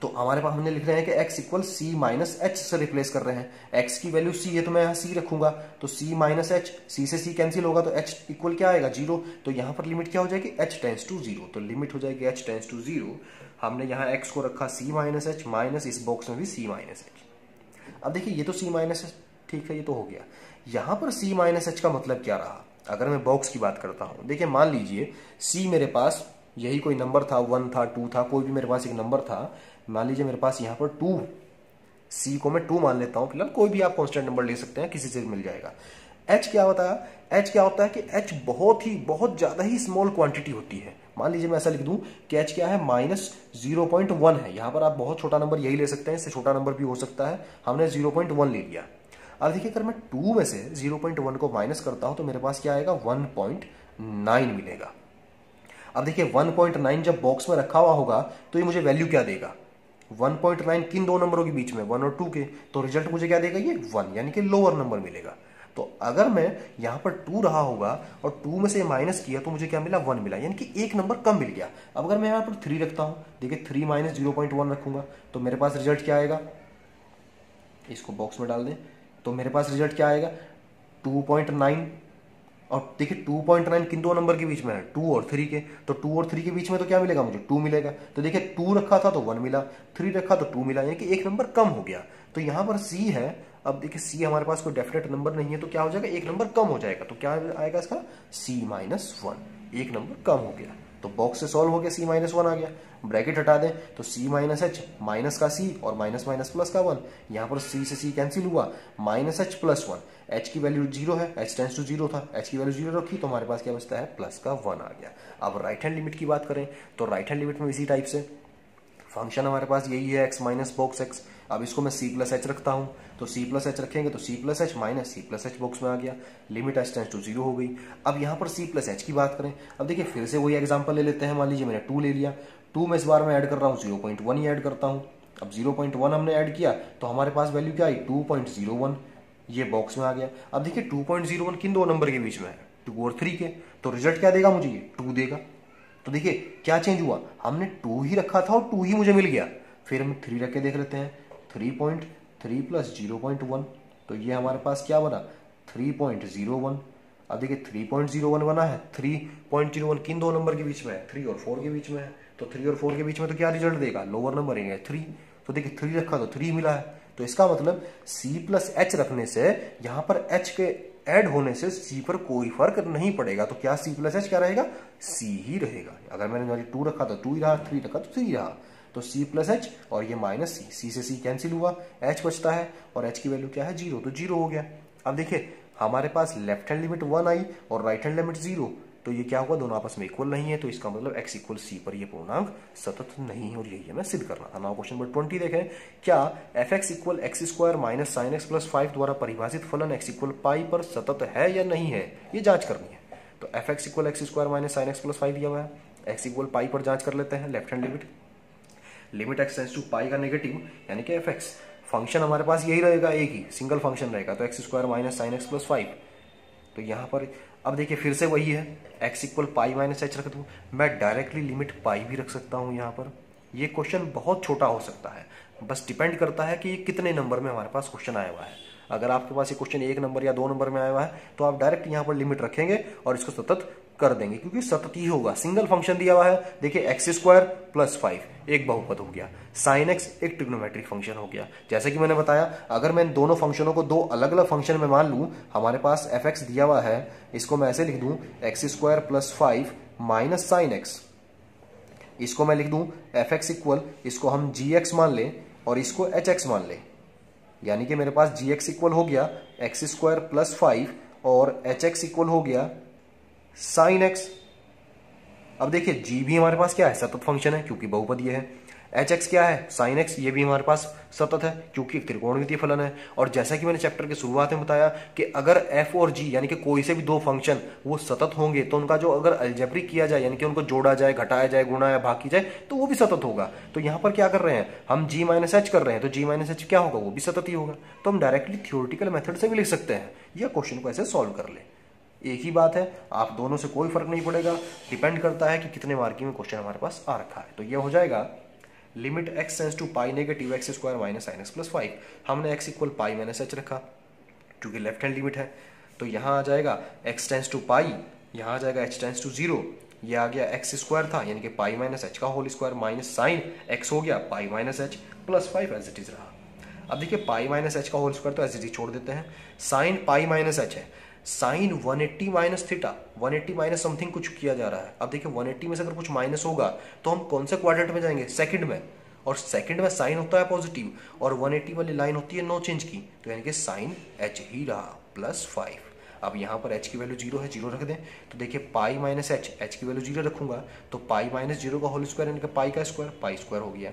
तो हमारे पास हमने लिख रहे हैं कि x इक्वल सी माइनस एच से रिप्लेस कर रहे हैं। x की वैल्यू c है तो मैं यहाँ c रखूंगा, तो c माइनस एच, c से c कैंसिल होगा तो h इक्वल क्या आएगा, 0। तो यहाँ पर लिमिट क्या हो जाएगी, h टेंस टू 0, तो लिमिट हो जाएगी h टेंस टू 0। हमने यहाँ x को रखा c माइनस एच, माइनस इस बॉक्स में भी c माइनस एच। अब देखिए ये तो c माइनस एच, ठीक है, ये तो हो गया। यहाँ पर c माइनस एच का मतलब क्या रहा, अगर मैं बॉक्स की बात करता हूँ, देखिए मान लीजिए c मेरे पास यही कोई नंबर था, 1 था, 2 था, कोई भी मेरे पास एक नंबर था। मान लीजिए मेरे पास यहाँ पर 2, c को मैं 2 मान लेता हूँ फिलहाल, कोई भी आप कांस्टेंट नंबर ले सकते हैं, किसी से भी मिल जाएगा। h क्या होता है, h क्या होता है कि h बहुत ज़्यादा ही स्मॉल क्वांटिटी होती है। मान लीजिए मैं ऐसा लिख दूं कि h क्या है, माइनस 0.1 है। यहाँ पर आप बहुत छोटा नंबर यही ले सकते हैं, इससे छोटा नंबर भी हो सकता है, हमने 0.1 ले लिया। अब देखिए अगर मैं 2 में से 0.1 को माइनस करता हूं तो मेरे पास क्या आएगा, 1.9 मिलेगा। अब देखिए 1.9 जब बॉक्स में रखा हुआ होगा तो ये मुझे वैल्यू क्या देगा, 1.9 किन दो नंबरों के बीच में, 1 और 2 के, तो रिजल्ट मुझे क्या देगा, ये 1, यानी कि लोअर नंबर मिलेगा। तो अगर मैं यहाँ पर 2 रहा होगा और 2 में से माइनस किया तो मुझे क्या मिला, 1 मिला, यानी कि एक नंबर कम मिल गया। अब अगर मैं यहाँ पर 3 रखता हूँ, देखिए 3 माइनस 0.1 रखूंगा तो मेरे पास रिजल्ट क्या आएगा, इसको बॉक्स में डाल दें, तो मेरे पास रिजल्ट क्या आएगा, 2.9। और देखिए 2.9 किन दो नंबर के बीच में है, 2 और 3 के, तो 2 और 3 के बीच में तो क्या मिलेगा मुझे, 2 मिलेगा। तो देखिए 2 रखा था तो 1 मिला, 3 रखा तो 2 मिला, यानी कि एक नंबर कम हो गया। तो यहाँ पर c है, अब देखिए c हमारे पास कोई डेफिनेट नंबर नहीं है तो क्या हो जाएगा, एक नंबर कम हो जाएगा। तो क्या आएगा इसका, c माइनस 1, एक नंबर कम हो गया। तो बॉक्स से सॉल्व हो गया, c माइनस 1 आ गया। ब्रैकेट हटा दें तो c माइनस एच, माइनस का c और माइनस माइनस प्लस का 1, यहाँ पर c से c कैंसिल हुआ, माइनस एच प्लस 1, h की वैल्यू 0 है, h टेंस टू 0 था, h की वैल्यू 0 रखी तो हमारे पास क्या बचता है, प्लस का 1 आ गया। अब राइट हैंड लिमिट की बात करें तो राइट हैंड लिमिट में इसी टाइप से फंक्शन हमारे पास यही है, x माइनस बॉक्स x। अब इसको मैं c प्लस एच रखता हूं, तो c प्लस एच रखेंगे तो c plus H minus C plus H box में आ गया, लिमिट h टेंस टू 0 हो गई। अब यहाँ पर c प्लस एच की बात करें, अब देखिए फिर से वही एग्जांपल ले लेते हैं। मान लीजिए मैंने 2 ले लिया, 2 में इस बार मैं ऐड कर रहा हूँ 0.1 ही ऐड करता हूँ। अब 0.1 हमने ऐड किया तो हमारे पास वैल्यू क्या आई, 2.01, ये बॉक्स में आ गया। अब देखिए 2.01 किन दो नंबर के बीच में है, 2 और 3 के, तो रिजल्ट क्या देगा मुझे, ये 2 देगा। तो देखिए क्या चेंज हुआ, हमने 2 ही रखा था और 2 ही मुझे मिल गया। फिर हम 3 रख के देख लेते हैं, 3.3 प्लस 0.1, तो ये हमारे पास क्या बना, 3.01। अब देखिए 3.01 बना है, 3.01 किन दो नंबर के बीच में है, 3 और 4 के बीच में है, तो 3 और 4 के बीच में तो क्या रिजल्ट देगा, लोअर नंबर है 3। तो देखिए 3 रखा तो 3 मिला है। तो इसका मतलब c प्लस एच रखने से यहाँ पर h के ऐड होने से c पर कोई फर्क नहीं पड़ेगा। तो क्या c प्लस एच क्या रहेगा, c ही रहेगा। अगर मैंने 2 रखा तो 2 ही रहा, 3 रखा तो 3 रहा, तो c प्लस एच और ये माइनस c से c कैंसिल हुआ, h बचता है और h की वैल्यू क्या है, 0, तो 0 हो गया। अब देखिए हमारे पास लेफ्ट हैंड लिमिट 1 आई और राइट हैंड लिमिट 0, तो ये क्या हुआ, दोनों आपस में इक्वल नहीं है, तो इसका मतलब x इक्वल c पर ये पूर्णांक सतत नहीं है, और यही हमें सिद्ध करना था। नाउ क्वेश्चन नंबर 20 देखें, क्या fx equal x square minus sine x plus 5 द्वारा परिभाषित फलन x इक्वल पाई पर सतत है या नहीं है, ये जांच करनी है। तो fx equal x square minus sine x plus 5 दिया हुआ है, x इक्वल पाई पर जांच कर लेते हैं। Left hand limit, limit x tends to pi का नेगेटिव यानी कि fx, फंक्शन हमारे पास यही रहेगा, एक ही सिंगल फंक्शन रहेगा, तो x square minus sine x plus 5। तो यहाँ पर अब देखिए फिर से वही है, x equal pi minus H रख दूँ, मैं डायरेक्टली लिमिट पाई भी रख सकता हूँ यहाँ पर। ये क्वेश्चन बहुत छोटा हो सकता है, बस डिपेंड करता है कि ये कितने नंबर में हमारे पास क्वेश्चन आया हुआ है। अगर आपके पास ये क्वेश्चन 1 नंबर या 2 नंबर में आया हुआ है तो आप डायरेक्ट यहाँ पर लिमिट रखेंगे और इसको सतत कर देंगे, क्योंकि सतत ही होगा। सिंगल फंक्शन दिया हुआ है, देखिए एक्स स्क्वायर प्लस 5 एक बहुपद हो गया, साइन एक्स एक ट्रिग्नोमेट्रिक फंक्शन हो गया। जैसे कि मैंने बताया, अगर मैं इन दोनों फंक्शनों को दो अलग अलग फंक्शन में मान लूं, हमारे पास एफ एक्स दिया हुआ है, इसको मैं ऐसे लिख दूं x square plus 5 minus sine x, इसको मैं लिख दूं एफ एक्स इक्वल, इसको हम जी एक्स मान लें और इसको एच एक्स मान लें, यानी कि मेरे पास जी एक्स इक्वल हो गया एक्स स्क्वायर प्लस 5 और एच एक्स इक्वल हो गया साइन एक्स। अब देखिए जी भी हमारे पास क्या है, सतत फंक्शन है क्योंकि बहुपदीय है। एच एक्स क्या है, साइन एक्स, ये भी हमारे पास सतत है क्योंकि एक त्रिकोणमितीय फलन है। और जैसा कि मैंने चैप्टर के शुरुआत में बताया कि अगर एफ और जी यानी कि कोई से भी दो फंक्शन वो सतत होंगे तो उनका जो अगर अलजेब्रिक किया जाए यानी कि उनको जोड़ा जाए, घटाया जाए, गुणा या भाग की जाए तो वो भी सतत होगा। तो यहाँ पर क्या कर रहे हैं हम, जी माइनस एच कर रहे हैं, तो जी माइनस एच क्या होगा, वो भी सतत ही होगा। तो हम डायरेक्टली थ्योरेटिकल मेथड से भी लिख सकते हैं या क्वेश्चन को ऐसे सॉल्व कर ले। एक ही बात है, आप दोनों से कोई फर्क नहीं पड़ेगा, डिपेंड करता है कि कितने मार्किंग में क्वेश्चन हमारे पास आ रखा है। तो ये हो जाएगा limit x tends to pi negative x square minus sine x plus 5। हमने x equal pi minus H रखा क्योंकि लेफ्ट हैंड लिमिट है। तो यहाँ आ जाएगा एक्स टेंस टू पाई, यहाँ आ जाएगा एच टेंस टू 0, ये आ गया एक्स स्क्वायर था यानी कि पाई माइनस एच का whole square minus sine x हो गया pi minus H plus 5 as it is रहा। अब देखिए पाई माइनस एच का होल स्क्वायर तो एज इट इज छोड़ देते हैं, साइन पाई माइनस एच है, sine 180 minus theta, 180 minus something कुछ किया जा रहा है। अब देखिए 180 में से अगर कुछ माइनस होगा तो हम कौन से क्वाड्रेंट में जाएंगे, सेकंड में, और सेकंड में साइन होता है पॉजिटिव और 180 वाली लाइन होती है नो चेंज की, तो यानी कि साइन एच ही रहा प्लस 5। अब यहाँ पर एच की वैल्यू 0 है, 0 रख दें। तो देखिए पाई माइनस एच, एच की वैल्यू 0 रखूंगा तो पाई माइनस 0 का होल स्क्वायर यानी कि पाई का स्क्वायर, पाई स्क्वायर हो गया।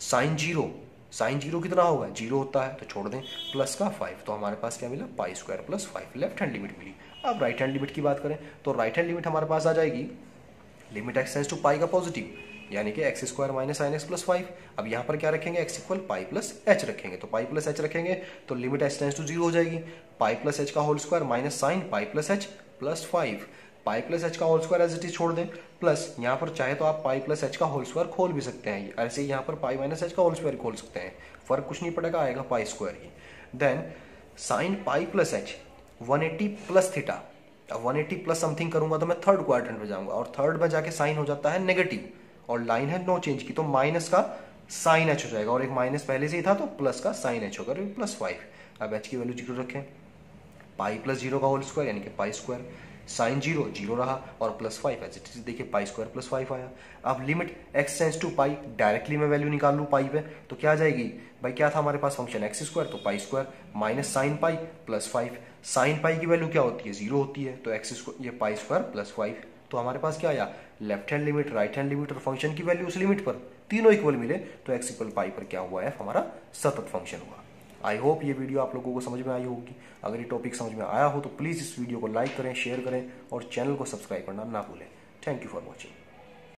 साइन 0, साइन 0 कितना होगा, 0 होता है तो छोड़ दें, प्लस का 5, तो हमारे पास क्या मिला, pi square plus 5, left hand limit मिली। अब राइट हैंड लिमिट की बात करें तो राइट हैंड लिमिट हमारे पास आ जाएगी limit x tends to pi का पॉजिटिव यानी कि x square minus sine x plus 5। अब यहाँ पर क्या रखेंगे, एक्स इक्वल पाई प्लस एच रखेंगे, तो पाई प्लस एच रखेंगे तो लिमिट एक्स टेंस टू 0 हो जाएगी, पाई प्लस एच का whole square minus sine pi plus h plus 5, pi plus h का whole square as it is छोड़ दें, प्लस यहाँ पर चाहे तो आप पाई प्लस एच का होल स्क्वायर खोल भी सकते हैं, ऐसे ही यहाँ पर पाई माइनस एच का होल स्क्वायर खोल सकते हैं, फर्क कुछ नहीं पड़ेगा, आएगा पाई स्क्वायर ही। Then sine pi plus H 180 plus theta, अब 180 प्लस समथिंग करूंगा तो मैं थर्ड क्वाड्रेंट में जाऊंगा और थर्ड में जाके साइन हो जाता है नेगेटिव और लाइन है नो चेंज की, तो माइनस का साइन एच हो जाएगा और एक माइनस पहले से ही था तो प्लस का साइन एच होगा, प्लस 5। अब एच की वैल्यू 0 रखें, पाई प्लस 0 का होल स्क्वायर यानी कि पाई स्क्वायर, साइन 0 0 रहा और प्लस 5 एज इट इज, देखिए पाई स्क्वायर प्लस 5 आया। अब limit x tends to pi, directly मैं वैल्यू निकाल लूँ पाई पे तो क्या आ जाएगी भाई, क्या था हमारे पास फंक्शन एक्स स्क्वायर, तो pi square minus sine pi plus 5, sine pi की वैल्यू क्या होती है, 0 होती है, तो एक्स स्क्वायर ये पाई स्क्वायर प्लस 5। तो हमारे पास क्या आया, left hand limit, right hand limit और फंक्शन की वैल्यू उस लिमिट पर तीनों इक्वल मिले तो एक्स इक्वल पाई पर क्या हुआ, एफ हमारा सतत फंक्शन हुआ। आई होप ये वीडियो आप लोगों को समझ में आई होगी। अगर ये टॉपिक समझ में आया हो तो प्लीज़ इस वीडियो को लाइक करें, शेयर करें और चैनल को सब्सक्राइब करना ना भूलें। Thank you for watching.